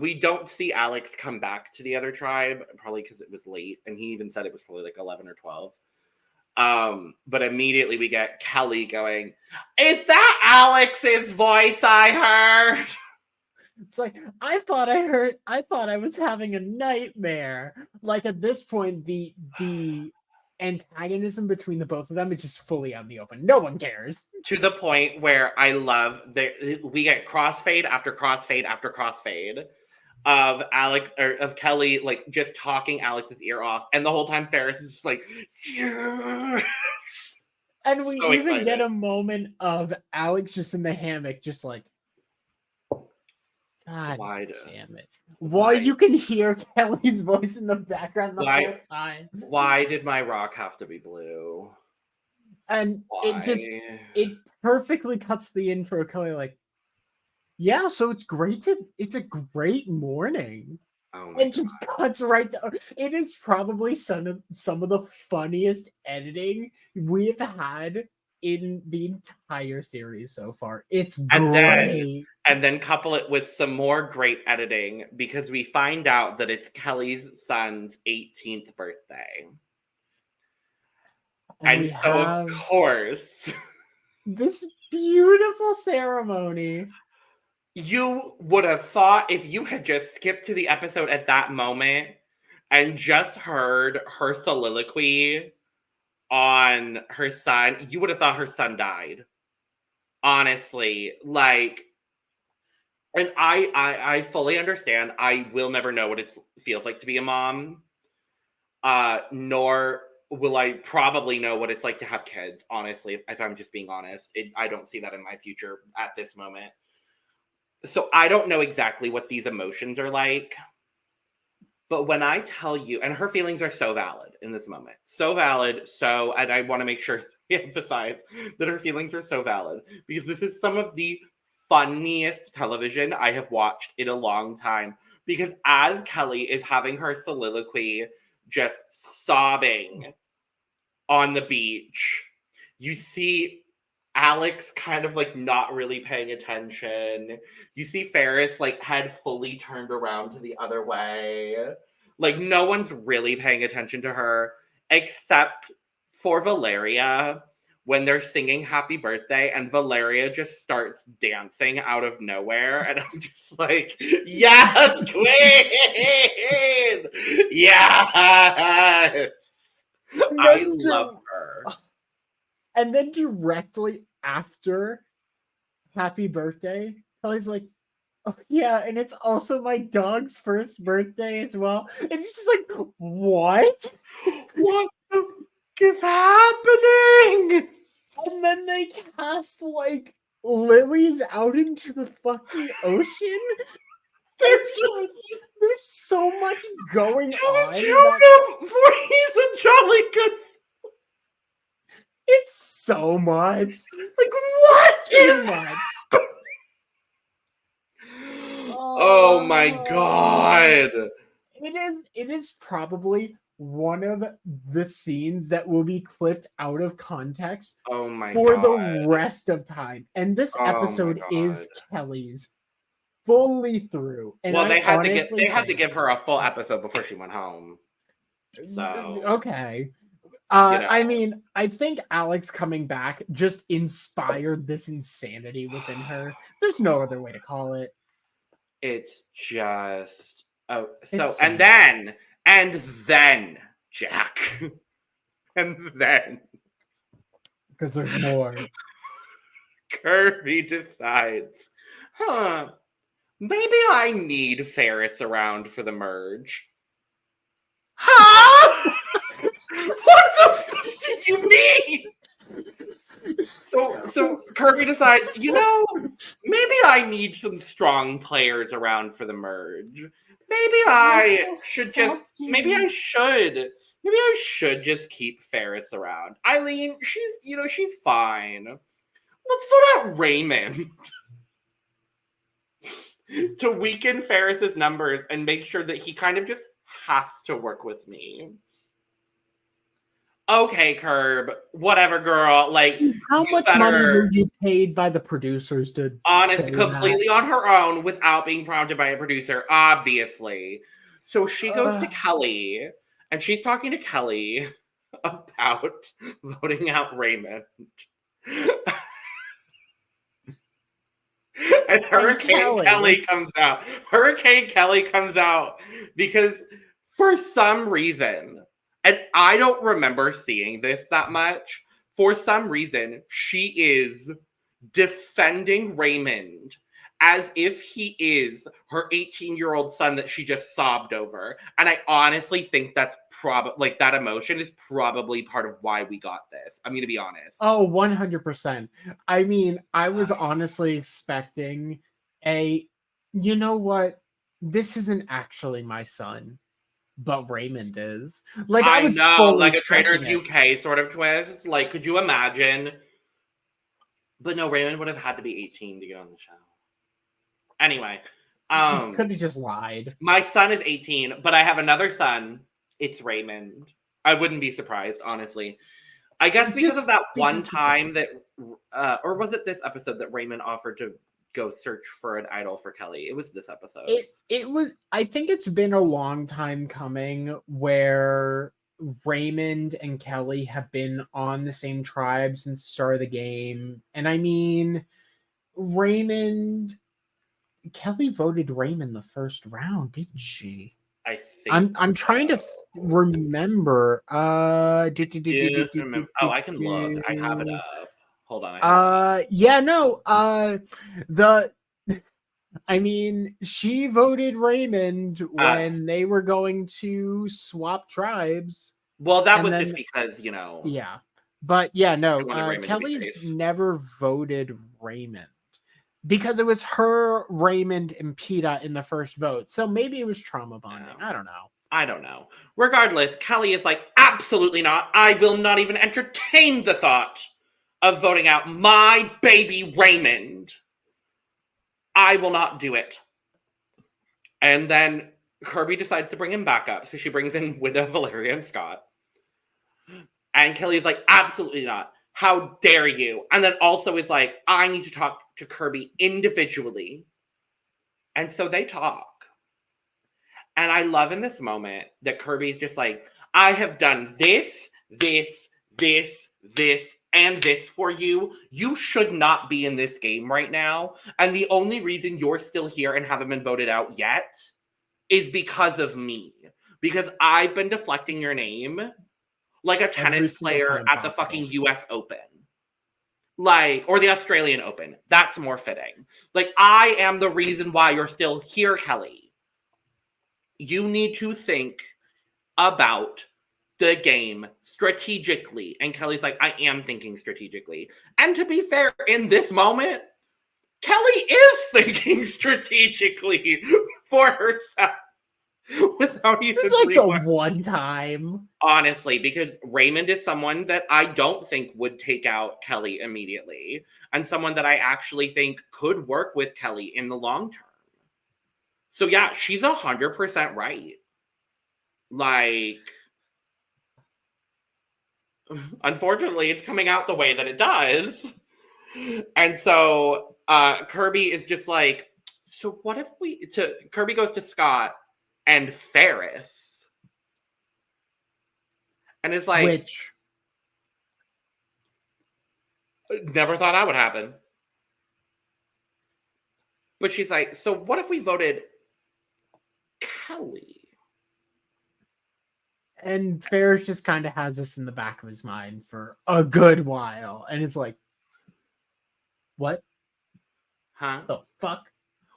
We don't see Alex come back to the other tribe, probably because it was late, and he even said it was probably like 11 or 12. But immediately we get Kelly going, "Is that Alex's voice I heard?" It's like, I thought I was having a nightmare. Like at this point, the antagonism between the both of them is just fully out in the open. No one cares. To the point where I love that we get crossfade after crossfade after crossfade of Alex or of Kelly like just talking Alex's ear off, and the whole time Ferris is just like, yes! And we So even get excited. a moment of Alex just in the hammock, just like, God damn it. While you can hear Kelly's voice in the background the whole time. Why did my rock have to be blue? And it perfectly cuts the intro. Kelly like, yeah, so it's a great morning. Oh and just cuts right down. It is probably some of the funniest editing we have had in the entire series so far. It's great. And then couple it with some more great editing because we find out that it's Kelly's son's 18th birthday. And so, of course, this beautiful ceremony. You would have thought if you had just skipped to the episode at that moment and just heard her soliloquy on her son, you would have thought her son died. Honestly, like, and I fully understand. I will never know what it feels like to be a mom. Nor will I probably know what it's like to have kids, honestly, if I'm just being honest. I don't see that in my future at this moment. So I don't know exactly what these emotions are like. But when I tell you, and her feelings are so valid in this moment. So valid. And I want to make sure we emphasize that her feelings are so valid. Because this is some of the funniest television I have watched in a long time. Because as Kelly is having her soliloquy, just sobbing on the beach, you see Alex kind of like not really paying attention. You see Ferris like head fully turned around to the other way. Like no one's really paying attention to her except for Valeria when they're singing happy birthday and Valeria just starts dancing out of nowhere. And I'm just like, yes, queen! Yeah! I love her. And then directly after happy birthday, Kelly's like, oh yeah, and it's also my dog's first birthday as well. And it's just like, what? What the fuck is happening? And then they cast like lilies out into the fucking ocean. There's so much going on. He's a jolly good. It's so much. Like what is Oh my god. It is probably one of the scenes that will be clipped out of context Oh my for the god. rest of time. And this Oh my episode god. is Kelly's fully through. And Well, I they had honestly to think, give her a full episode before she went home. So, okay. you know, I mean, I think Alex coming back just inspired this insanity within her. There's no other way to call it. it's just It's and then Jack. And then because there's more. Kirby decides, maybe I need Ferris around for the merge. Huh? What the fuck did you mean? So Kirby decides, maybe I need some strong players around for the merge. Maybe I should just keep Ferris around. Eileen, she's fine. Let's vote out Raymond to weaken Ferris's numbers and make sure that he kind of just has to work with me. Okay, Curb, whatever, girl. Like, How much money were you paid by the producers to honestly, say completely that? on her own without being prompted by a producer, obviously. So she goes to Kelly, and she's talking to Kelly about voting out Raymond. And Hurricane Kelly comes out. Hurricane Kelly comes out because for some reason, and I don't remember seeing this that much, for some reason, she is defending Raymond as if he is her 18-year-old son that she just sobbed over. And I honestly think that's probably, that emotion is probably part of why we got this. I'm going to be honest. Oh, 100%. I mean, I was honestly expecting you know what? This isn't actually my son, but Raymond is. Like, I was fully like a Trader expecting it. UK sort of twist. Like, could you imagine? But no, Raymond would have had to be 18 to get on the show. Anyway, Could have just lied. my son is 18, but I have another son. It's Raymond. I wouldn't be surprised, honestly. I guess because of that one time that, or was it this episode that Raymond offered to go search for an idol for Kelly? It was this episode. It was. I think it's been a long time coming where Raymond and Kelly have been on the same tribe since the start of the game, and I mean, Kelly voted Raymond the first round, didn't she? I think I'm trying to remember. I can look. I have it up. Hold on. I mean, she voted Raymond when they were going to swap tribes. Well, that was just because, Yeah. But yeah, no, Kelly's never voted Raymond. Because it was her, Raymond, and Peta in the first vote. So maybe it was trauma bonding. I don't know. Regardless, Kelly is like, absolutely not. I will not even entertain the thought of voting out my baby Raymond. I will not do it. And then Kirby decides to bring him back up. So she brings in Winda, Valeria, and Scott. And Kelly's like, absolutely not. How dare you? And then also is like, I need to talk to Kirby individually. And so they talk. And I love in this moment that Kirby's just like, I have done this, and this for you. You should not be in this game right now. And the only reason you're still here and haven't been voted out yet is because of me. Because I've been deflecting your name like a tennis player at the fucking US Open. Or the Australian Open. That's more fitting. Like, I am the reason why you're still here, Kelly. You need to think about the game strategically. And Kelly's like, I am thinking strategically. And to be fair, in this moment, Kelly is thinking strategically for herself. Without even this is like the one time. Honestly, because Raymond is someone that I don't think would take out Kelly immediately, and someone that I actually think could work with Kelly in the long term. So yeah, she's 100% right. Like, unfortunately, it's coming out the way that it does. And so Kirby is just like, so what if Kirby goes to Scott and Ferris and is like, Which, never thought that would happen. But she's like, so what if we voted Kelly? and Ferris just kind of has this in the back of his mind for a good while. And it's like, what Huh? the fuck?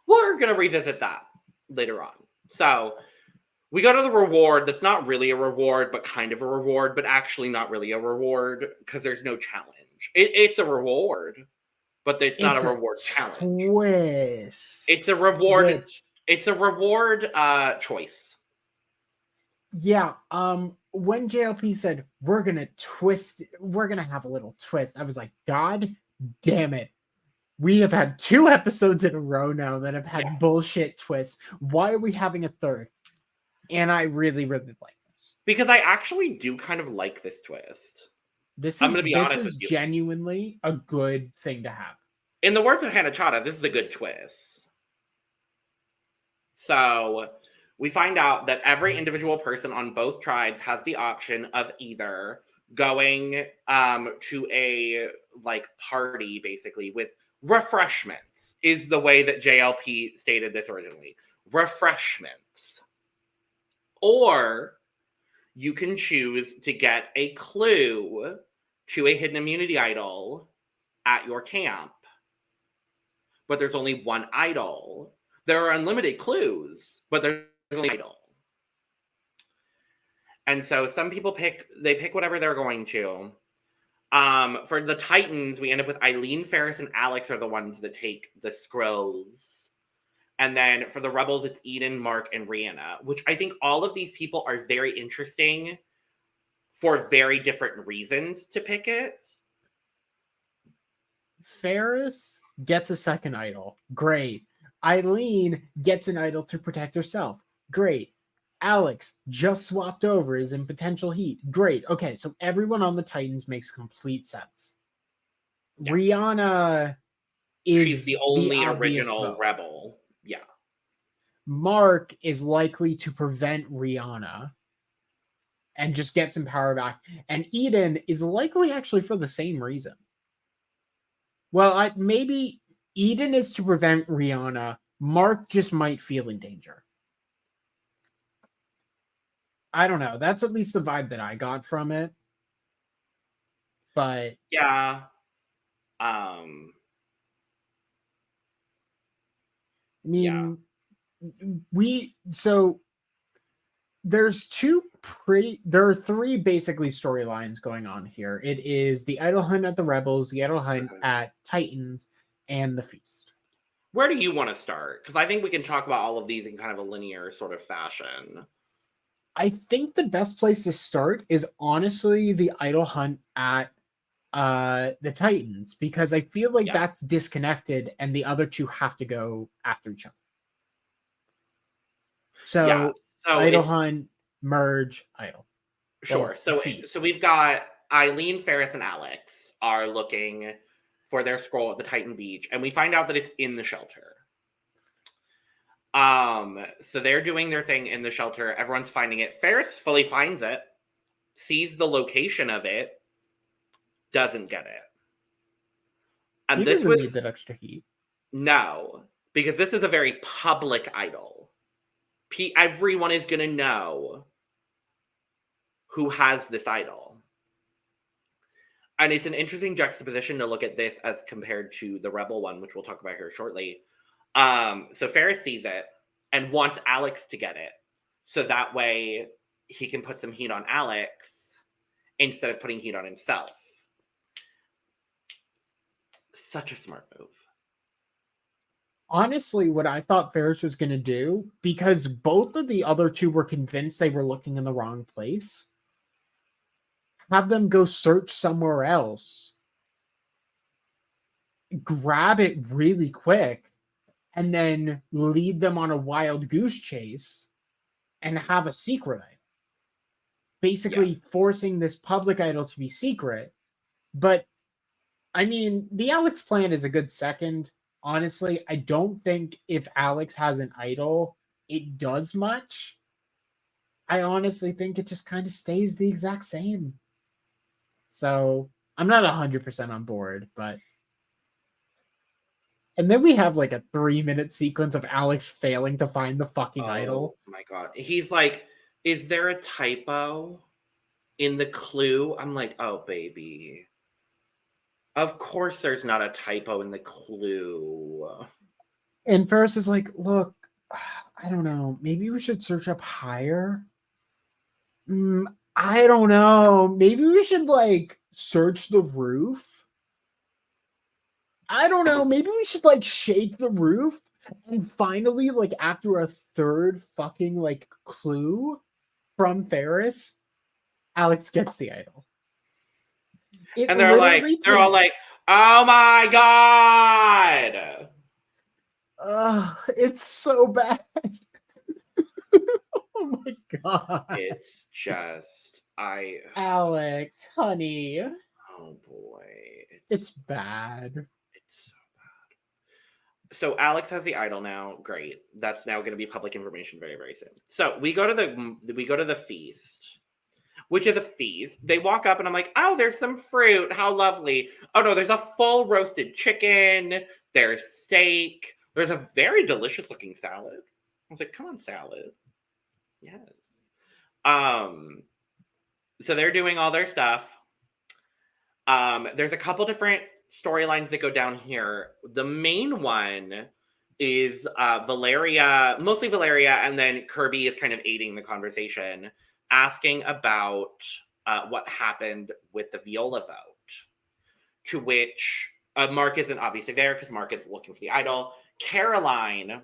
We're going to revisit that later on. So we go to the reward that's not really a reward, but kind of a reward, but actually not really a reward because there's no challenge. It's a reward, but it's not a reward challenge. Twist. It's a reward. It's a reward choice. Yeah. When JLP said we're gonna have a little twist, I was like, God damn it. We have had 2 episodes in a row now that have had bullshit twists. Why are we having a third? And I really, really like this. Because I actually do kind of like this twist. I'm going to be honest with you. This is genuinely a good thing to have. In the words of Hannah Chata, this is a good twist. So we find out that every individual person on both tribes has the option of either going to a party, basically, with refreshments, is the way that JLP stated this originally. Refreshments. Or you can choose to get a clue to a hidden immunity idol at your camp. But there's only one idol. There are unlimited clues, but there's only one idol. And so some people pick whatever they're going to. For the Titans, we end up with Eileen, Ferris, and Alex are the ones that take the scrolls. And then for the Rebels, it's Eden, Mark, and Rihanna, which I think all of these people are very interesting for very different reasons to pick it. Ferris gets a second idol. Great. Eileen gets an idol to protect herself. Great. Alex just swapped over, is in potential heat. Great. Okay, so everyone on the Titans makes complete sense. Yeah. Rihanna she's the only original rebel. Yeah. Mark is likely to prevent Rihanna and just get some power back. And Eden is likely actually for the same reason. Well, maybe Eden is to prevent Rihanna. Mark just might feel in danger. I don't know. That's at least the vibe that I got from it. But yeah. I mean, there are 3 basically storylines going on here. It is the idol hunt at the Rebels, the idol hunt at Titans, and the feast. Where do you want to start? Because I think we can talk about all of these in kind of a linear sort of fashion. I think the best place to start is honestly the idol hunt at the Titans, because I feel like that's disconnected and the other 2 have to go after each other. So idol hunt, merge, idol. Sure. So we've got Eileen, Ferris, and Alex are looking for their scroll at the Titan Beach, and we find out that it's in the shelter. So they're doing their thing in the shelter. Everyone's finding it. Ferris fully finds it, sees the location of it, doesn't get it. And this doesn't need that extra heat. No, because this is a very public idol. Everyone is going to know who has this idol. And it's an interesting juxtaposition to look at this as compared to the Rebel one, which we'll talk about here shortly. So Ferris sees it and wants Alex to get it. So that way he can put some heat on Alex instead of putting heat on himself. Such a smart move. Honestly, what I thought Ferris was going to do, because both of the other 2 were convinced they were looking in the wrong place, have them go search somewhere else, grab it really quick, and then lead them on a wild goose chase and have a secret idol. Basically forcing this public idol to be secret. But I mean, the Alex plan is a good second. Honestly, I don't think if Alex has an idol, it does much. I honestly think it just kind of stays the exact same. So I'm not 100% on board, but. And then we have like a 3-minute sequence of Alex failing to find the fucking idol. Oh my god. He's like, is there a typo in the clue? I'm like, oh baby. Of course there's not a typo in the clue. And Ferris is like, look, I don't know. Maybe we should search up higher. I don't know. Maybe we should like search the roof. I don't know. Maybe we should like shake the roof. And finally, like after a third fucking like clue from Ferris, Alex gets the idol. And they're all like, oh my god. It's so bad. Oh my god. It's just Alex, honey. Oh boy. It's bad. It's so bad. So Alex has the idol now. Great. That's now going to be public information very, very soon. So we go to the feast, which is a feast. They walk up and I'm like, oh, there's some fruit. How lovely. Oh no, there's a full roasted chicken. There's steak. There's a very delicious looking salad. I was like, come on, salad. Yes. So they're doing all their stuff. There's a couple different storylines that go down here. The main one is Valeria, mostly Valeria, and then Kirby is kind of aiding the conversation, asking about what happened with the Viola vote. To which Mark isn't obviously there because Mark is looking for the idol. Caroline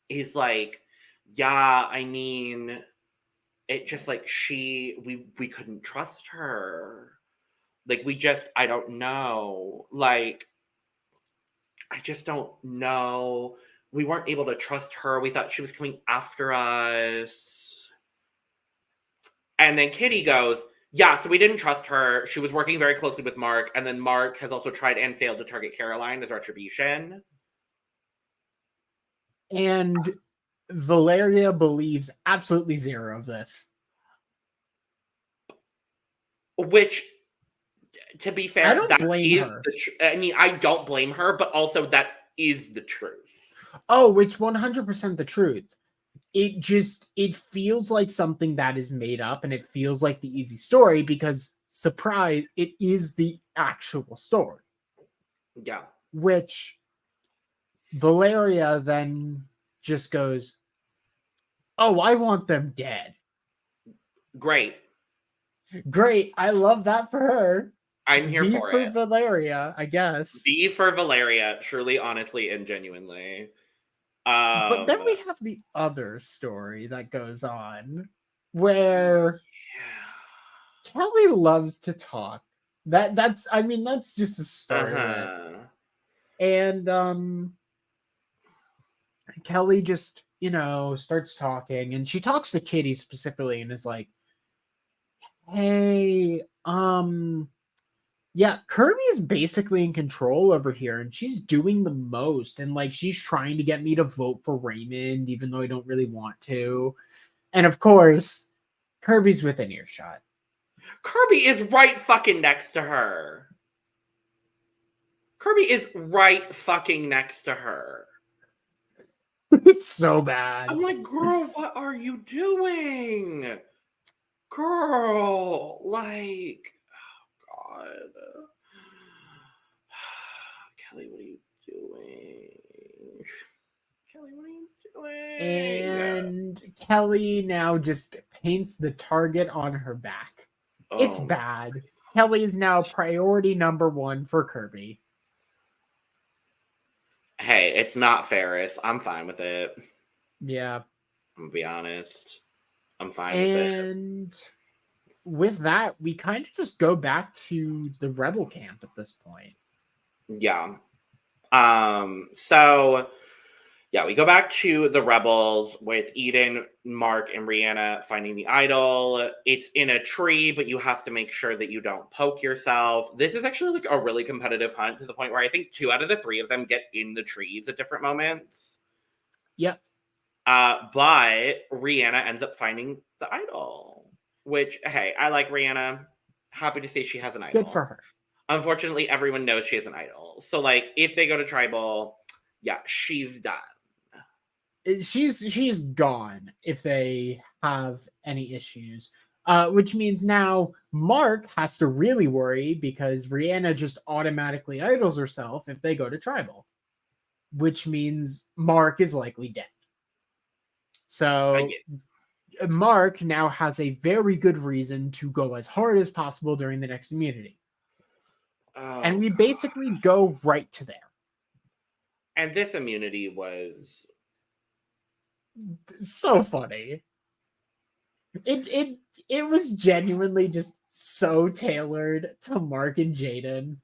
is like, yeah, I mean, it just like we couldn't trust her. Like I don't know. Like, I just don't know. We weren't able to trust her. We thought she was coming after us. And then Kitty goes, yeah, so we didn't trust her. She was working very closely with Mark. And then Mark has also tried and failed to target Caroline as retribution. And Valeria believes absolutely zero of this. Which, to be fair, I don't blame her. I mean, I don't blame her, but also that is the truth. Oh, it's 100% the truth. It feels like something that is made up, and it feels like the easy story because, surprise, it is the actual story. Yeah. Which Valeria then just goes, oh, I want them dead. Great. I love that for her. I'm here for it. V for Valeria, I guess. V for Valeria, truly, honestly, and genuinely. But then we have the other story that goes on where Kelly loves to talk. That's just a story. And Kelly just, starts talking, and she talks to Kitty specifically and is like, hey, yeah, Kirby is basically in control over here, and she's doing the most. And like, she's trying to get me to vote for Raymond, even though I don't really want to. And of course, Kirby's within earshot. Kirby is right fucking next to her. Kirby is right fucking next to her. It's so bad. I'm like, girl, what are you doing? Girl, like, oh God. Kelly, what are you doing? Kelly, what are you doing? And Kelly now just paints the target on her back. Oh. It's bad. Kelly is now priority number 1 for Kirby. Hey, it's not Ferris. I'm fine with it. Yeah. I'm gonna be honest. I'm fine with it. And with that, we kind of just go back to the rebel camp at this point. Yeah. So Yeah, we go back to the Rebels with Eden, Mark, and Rihanna finding the idol. It's in a tree, but you have to make sure that you don't poke yourself. This is actually like a really competitive hunt to the point where I think 2 out of the 3 of them get in the trees at different moments. Yep. But Rihanna ends up finding the idol, which, hey, I like Rihanna. Happy to say she has an idol. Good for her. Unfortunately, everyone knows she has an idol. So, like, if they go to tribal, yeah, she's done. She's gone if they have any issues. Which means now Mark has to really worry because Rihanna just automatically idols herself if they go to tribal. Which means Mark is likely dead. So Mark now has a very good reason to go as hard as possible during the next immunity. And we basically go right to there. And this immunity was so funny. It was genuinely just so tailored to Mark and Jaden.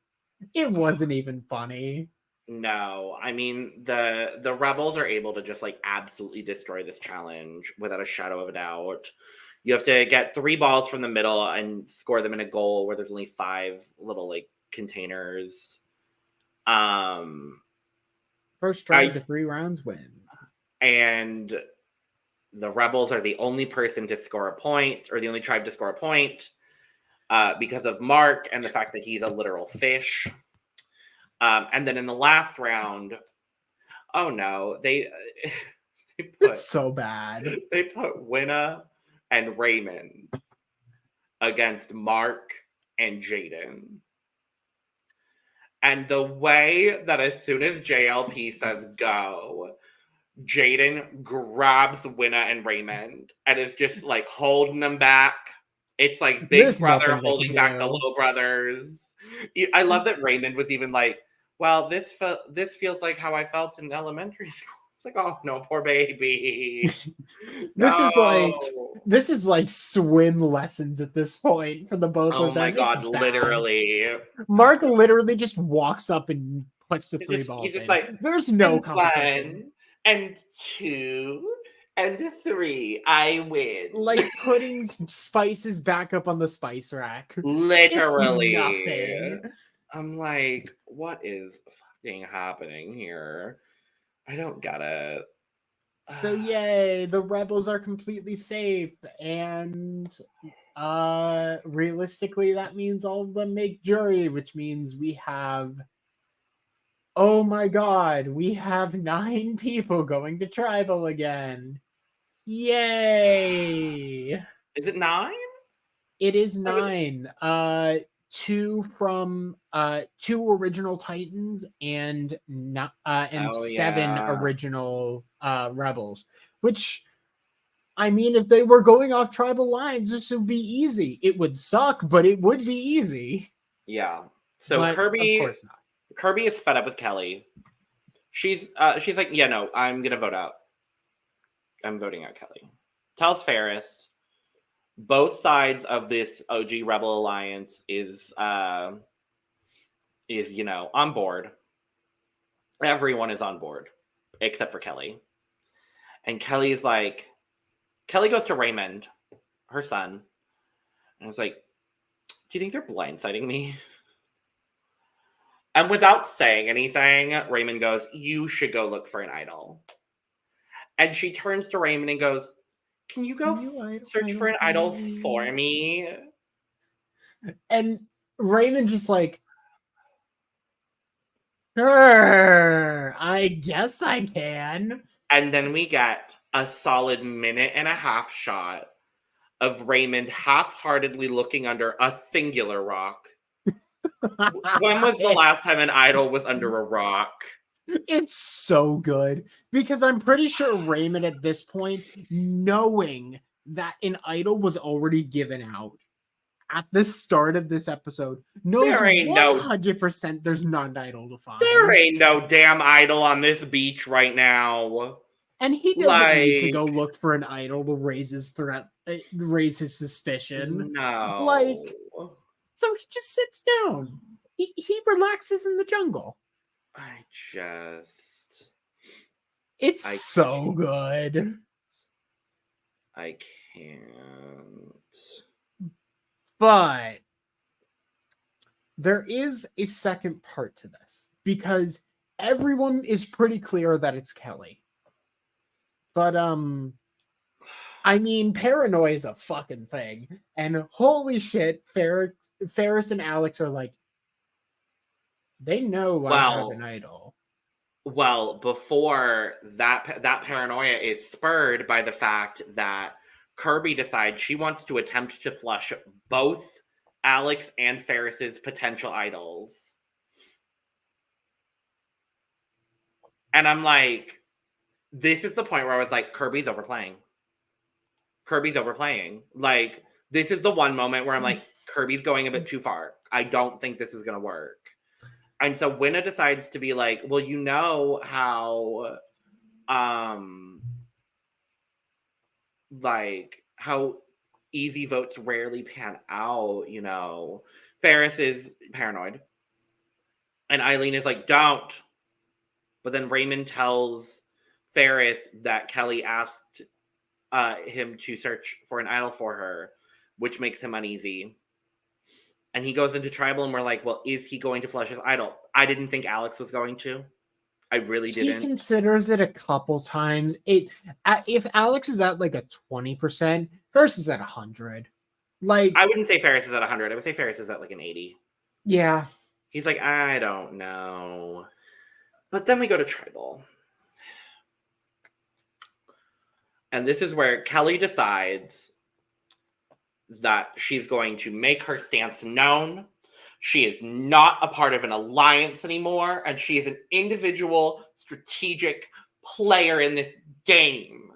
It wasn't even funny. No, I mean the Rebels are able to just like absolutely destroy this challenge without a shadow of a doubt. You have to get 3 balls from the middle and score them in a goal where there's only 5 little like containers. First try to 3 rounds win. And the Rebels are the only person to score a point, or the only tribe to score a point, because of Mark and the fact that he's a literal fish. And then in the last round, oh no, they put, it's so bad. They put Winna and Raymond against Mark and Jaden. And the way that as soon as JLP says go, Jaden grabs Winna and Raymond and is just like holding them back. It's like big brother holding back the little brothers. I love that Raymond was even like, well, this feels like how I felt in elementary school. It's like, oh no, poor baby. This is like swim lessons at this point for the both of them. Oh my god, literally. Mark literally just walks up and puts the 3 balls. He's just like, there's no competition. 1 and 2 and 3, I win. Like putting spices back up on the spice rack. Literally. It's nothing. I'm like, what is fucking happening here? I don't get it. So yay, the Rebels are completely safe, and realistically that means all of them make jury, which means we have, oh my god, we have 9 people going to tribal again. Yay! Is it 9? It is 9. 2 from 2 original Titans and 7 original Rebels. Which, I mean, if they were going off tribal lines, this would be easy. It would suck, but it would be easy. Yeah. So but Kirby, of course not. Kirby is fed up with Kelly. She's like, yeah, no, I'm gonna vote out. I'm voting out Kelly. Tells Ferris. Both sides of this OG Rebel Alliance is on board. Everyone is on board except for Kelly. And Kelly goes to Raymond, her son, and is like, do you think they're blindsiding me? And without saying anything, Raymond goes, you should go look for an idol. And she turns to Raymond and goes, can you go search for an idol for me? And Raymond just like, sure, I guess I can. And then we get a solid 1.5-minute shot of Raymond half-heartedly looking under a singular rock. When was the last time an idol was under a rock? It's so good because I'm pretty sure Raymond at this point, knowing that an idol was already given out at the start of this episode, knows 100% there's not an idol to find. There ain't no damn idol on this beach right now. And he doesn't need to go look for an idol to raise his raise his suspicion. No. So he just sits down. He relaxes in the jungle. It's I so good. I can't. But there is a second part to this because everyone is pretty clear that it's Kelly. But I mean, paranoia is a fucking thing. And holy shit, Ferris and Alex are like, they know I have an idol. Well, before that paranoia is spurred by the fact that Kirby decides she wants to attempt to flush both Alex and Ferris's potential idols. And I'm like, this is the point where I was like, Kirby's overplaying. Like, this is the one moment where I'm like, Kirby's going a bit too far. I don't think this is going to work. And so Winna decides to be like, well, you know how, like, how easy votes rarely pan out, you know. Ferris is paranoid. And Eileen is like, don't. But then Raymond tells Ferris that Kelly asked him to search for an idol for her, which makes him uneasy. And he goes into tribal, and we're like, well, is he going to flush his idol? I didn't think Alex was going to. I really didn't. He considers it a couple times. If Alex is at like a 20%, Ferris is at 100. Like, I wouldn't say Ferris is at 100. I would say Ferris is at like an 80. Yeah. He's like, I don't know. But then we go to tribal. And this is where Kelly decides that she's going to make her stance known. She is not a part of an alliance anymore, and she is an individual strategic player in this game.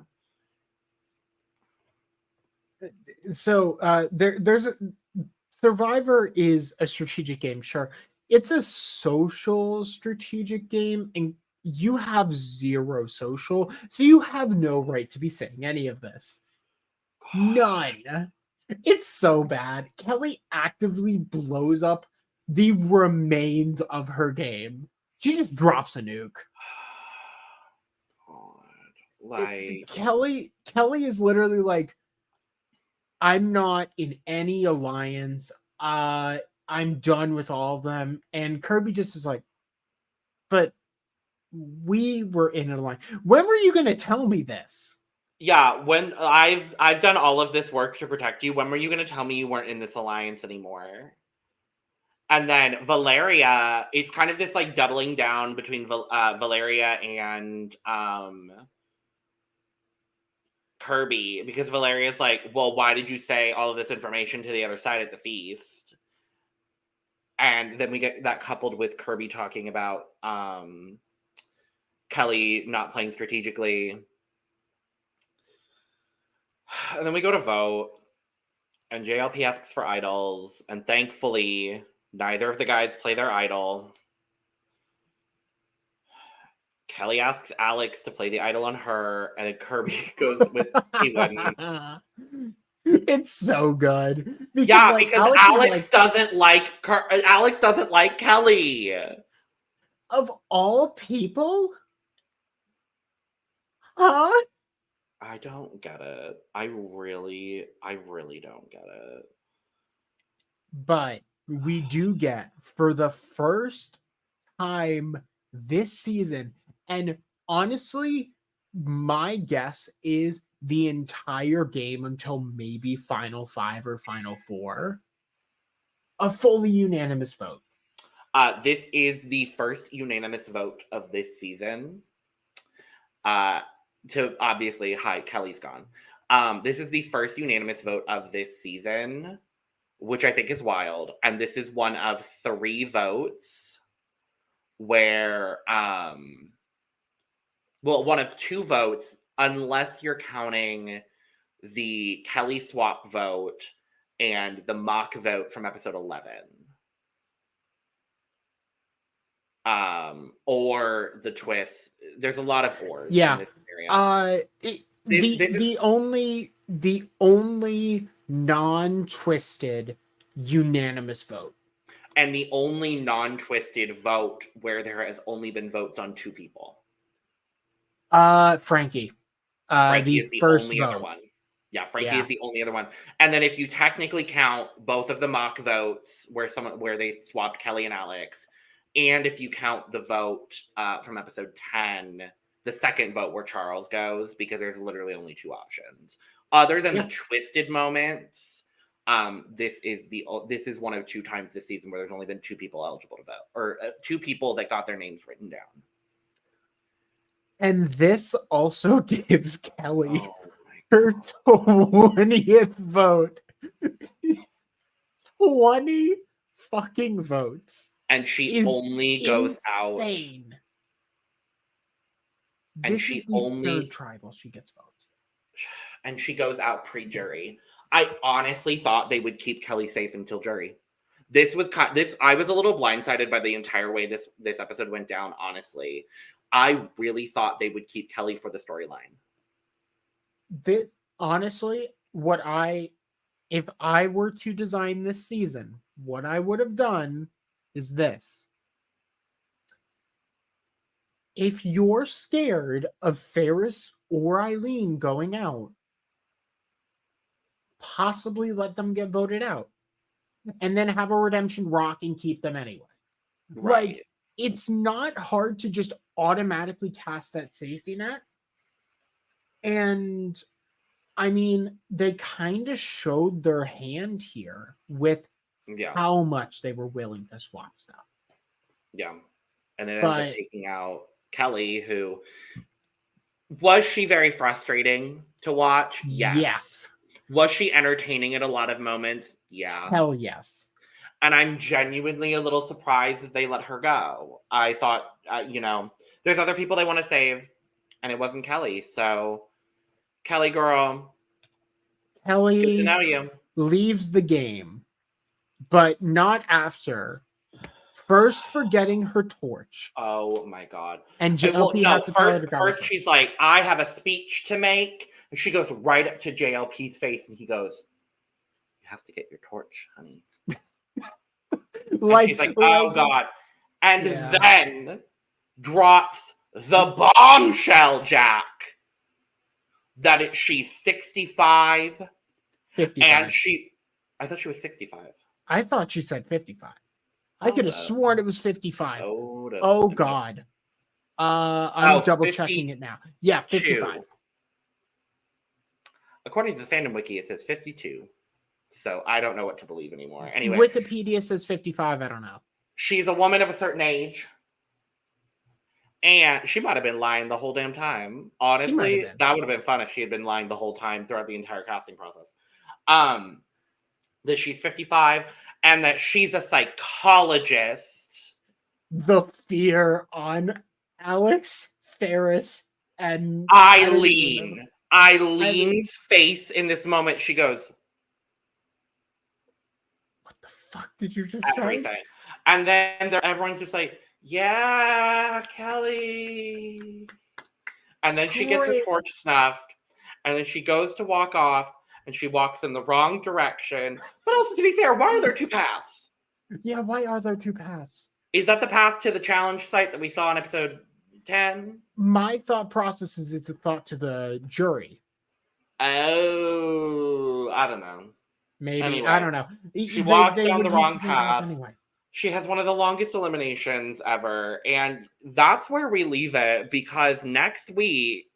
So there's Survivor is a strategic game, sure. It's a social strategic game, and you have zero social, so you have no right to be saying any of this. None. It's so bad. Kelly actively blows up the remains of her game. She just drops a nuke. Like Kelly is literally like, I'm not in any alliance. I'm done with all of them. And Kirby just is like, but we were in an alliance. When were you going to tell me this? Yeah, when I've done all of this work to protect you, when were you going to tell me you weren't in this alliance anymore? And then Valeria, it's kind of this like doubling down between Valeria and Kirby, because Valeria's like, well, why did you say all of this information to the other side at the feast? And then we get that coupled with Kirby talking about Kelly not playing strategically. And then we go to vote, and JLP asks for idols, and thankfully, neither of the guys play their idol. Kelly asks Alex to play the idol on her, and then Kirby goes with he wouldn't. It's so good. Because Alex doesn't like Kelly. Of all people? Huh? I don't get it. I really don't get it. But we do get, for the first time this season, and honestly, my guess is the entire game until maybe Final 5 or Final 4, a fully unanimous vote. This is the first unanimous vote of this season. To obviously, Kelly's gone. This is the first unanimous vote of this season, which I think is wild. And this is one of 3 votes where, one of 2 votes, unless you're counting the Kelly swap vote and the mock vote from episode 11. Or the twist. There's a lot of ors in this scenario. The only non-twisted unanimous vote. And the only non-twisted vote where there has only been votes on 2 people. Frankie. Frankie The is the first only other vote. one. Yeah, Frankie is the only other one. And then if you technically count both of the mock votes where they swapped Kelly and Alex, and if you count the vote from episode 10, the second vote where Charles goes, because there's literally only two options. Other than the twisted moments, this is one of two times this season where there's only been two people eligible to vote, or two people that got their names written down. And this also gives Kelly Oh her 20th vote. 20 fucking votes. And she only goes out. And And this she is the third tribal she gets votes. And she goes out pre-jury. I honestly thought they would keep Kelly safe until jury. I was a little blindsided by the entire way this episode went down, honestly. I really thought they would keep Kelly for the storyline. This, honestly, if I were to design this season, what I would have done is this. If you're scared of Ferris or Eileen going out, possibly let them get voted out. And then have a redemption rock and keep them anyway. Right. Like, it's not hard to just automatically cast that safety net. And I mean, they kind of showed their hand here with how much they were willing to swap stuff. Yeah. And it ends up taking out Kelly, who was she very frustrating to watch? Yes. Was she entertaining at a lot of moments? Yeah. Hell yes. And I'm genuinely a little surprised that they let her go. I thought, there's other people they want to save, and it wasn't Kelly. So, Kelly girl, Kelly good to know you. Leaves the game, but not after. First, forgetting her torch. Oh my god! And JLP has to tell her to go. First, she's like, "I have a speech to make," and she goes right up to JLP's face, and he goes, "You have to get your torch, honey." She's like, "Oh god!" And then drops the bombshell, Jack, that she's 65, 55. and I thought she was 65. I thought she said 55. I could have sworn it was 55. Oh god. I'm double checking it now. Yeah, 55. According to the fandom wiki, it says 52. So I don't know what to believe anymore. Anyway, Wikipedia says 55. I don't know. She's a woman of a certain age. And she might have been lying the whole damn time. Honestly, that would have been fun if she had been lying the whole time throughout the entire casting process. That she's 55 and that she's a psychologist. The fear on Alex, Ferris, and Eileen. Eileen's face in this moment, she goes, "What the fuck did you just say?" And then everyone's just like, "Yeah, Kelly." And then she gets her torch snuffed, and then she goes to walk off, and she walks in the wrong direction. But also, to be fair, why are there two paths? Yeah, why are there two paths? Is that the path to the challenge site that we saw in episode 10? My thought process is it's a thought to the jury. Oh, I don't know. Maybe. Anyway, I don't know. She walks down the wrong path. Anyway. She has one of the longest eliminations ever. And that's where we leave it, because next week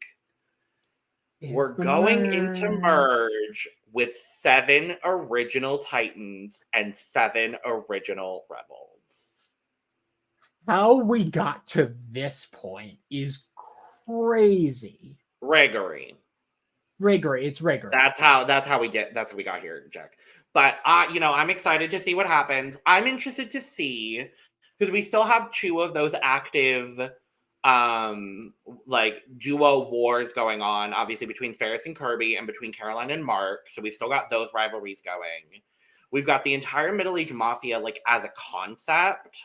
we're going into merge with 7 original Titans and 7 original Rebels. How we got to this point is crazy. Riggory. It's rigor. That's how we got here, Jack. But I'm excited to see what happens. I'm interested to see, because we still have 2 of those active duo wars going on, obviously between Ferris and Kirby and between Caroline and Mark. So we've still got those rivalries going. We've got the entire Middle Age Mafia as a concept.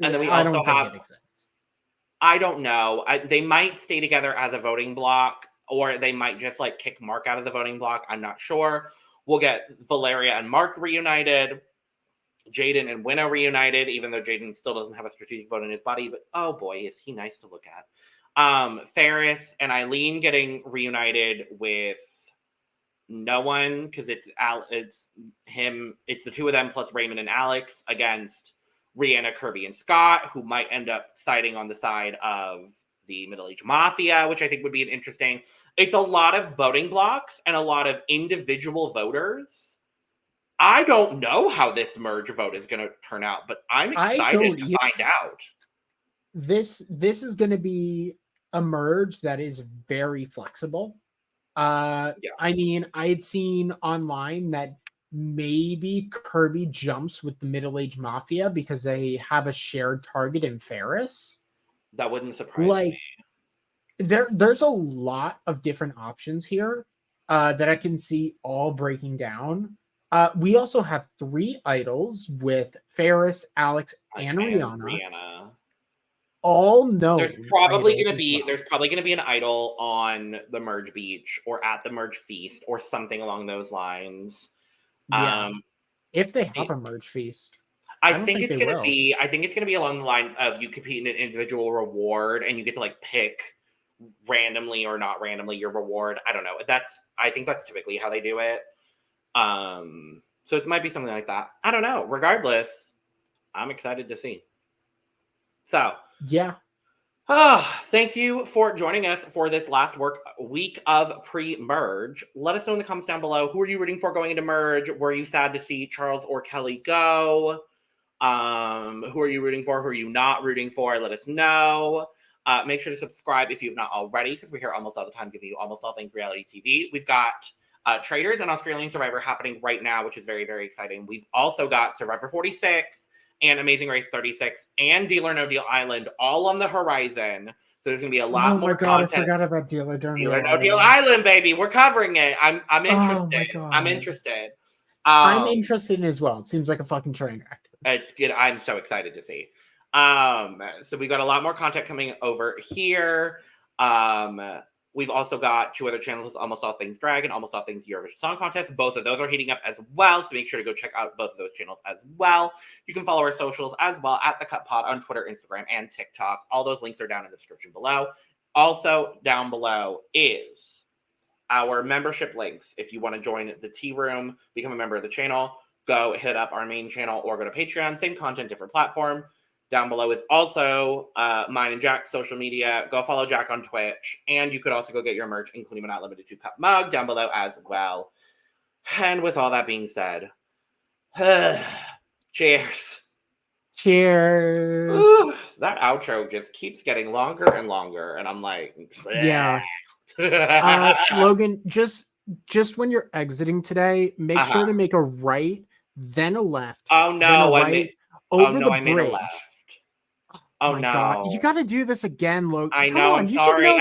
And then we also have, I don't know. They might stay together as a voting block, or they might just kick Mark out of the voting block. I'm not sure. We'll get Valeria and Mark reunited, Jaden and Winnow reunited, even though Jaden still doesn't have a strategic vote in his body. But oh boy, is he nice to look at. Ferris and Eileen getting reunited with no one because it's the two of them plus Raymond and Alex against Rihanna, Kirby, and Scott, who might end up siding on the side of the middle-aged mafia, which I think would be an interesting. It's a lot of voting blocks and a lot of individual voters. I don't know how this merge vote is going to turn out, but I'm excited to find out. This is going to be a merge that is very flexible. I mean, I had seen online that maybe Kirby jumps with the middle-aged mafia because they have a shared target in Ferris. That wouldn't surprise me. There's a lot of different options here that I can see all breaking down. We also have 3 idols with Ferris, Alex, and Rihanna. All known. There's probably going to be an idol on the merge beach or at the merge feast or something along those lines. Yeah. If they have a merge feast. I think it's going to be along the lines of you compete in an individual reward and you get to like pick randomly or not randomly your reward. I don't know. I think that's typically how they do it. So it might be something like that. I don't know. Regardless, I'm excited to see. So yeah. Thank you for joining us for this last week of pre-merge. Let us know in the comments down below. Who are you rooting for going into merge? Were you sad to see Charles or Kelly go? Who are you rooting for? Who are you not rooting for? Let us know. Make sure to subscribe if you've not already, because we're here almost all the time giving you almost all things reality TV. We've got Traitors and Australian Survivor happening right now, which is very, very exciting. We've also got Survivor 46 and Amazing Race 36 and Deal or No Deal Island all on the horizon. So there's going to be a lot more content. I forgot about Deal or No Deal Island, baby. We're covering it. I'm interested. Oh I'm interested. I'm interested as well. It seems like a fucking train wreck. It's good. I'm so excited to see. So we've got a lot more content coming over here. We've also got 2 other channels, Almost All Things Drag and Almost All Things Eurovision Song Contest. Both of those are heating up as well, so make sure to go check out both of those channels as well. You can follow our socials as well at The Cut Pod on Twitter, Instagram, and TikTok. All those links are down in the description below. Also, down below is our membership links. If you want to join the Tea Room, become a member of the channel, go hit up our main channel or go to Patreon. Same content, different platform. Down below is also mine and Jack's social media. Go follow Jack on Twitch. And you could also go get your merch, including a Not Limited to Cup mug, down below as well. And with all that being said, cheers. Cheers. Ooh, that outro just keeps getting longer and longer. And I'm like, yeah. Logan, just when you're exiting today, make sure to make a right, then a left. Oh, no. I made a left. Oh, no. God. You got to do this again, Logan. I know. I'm sorry.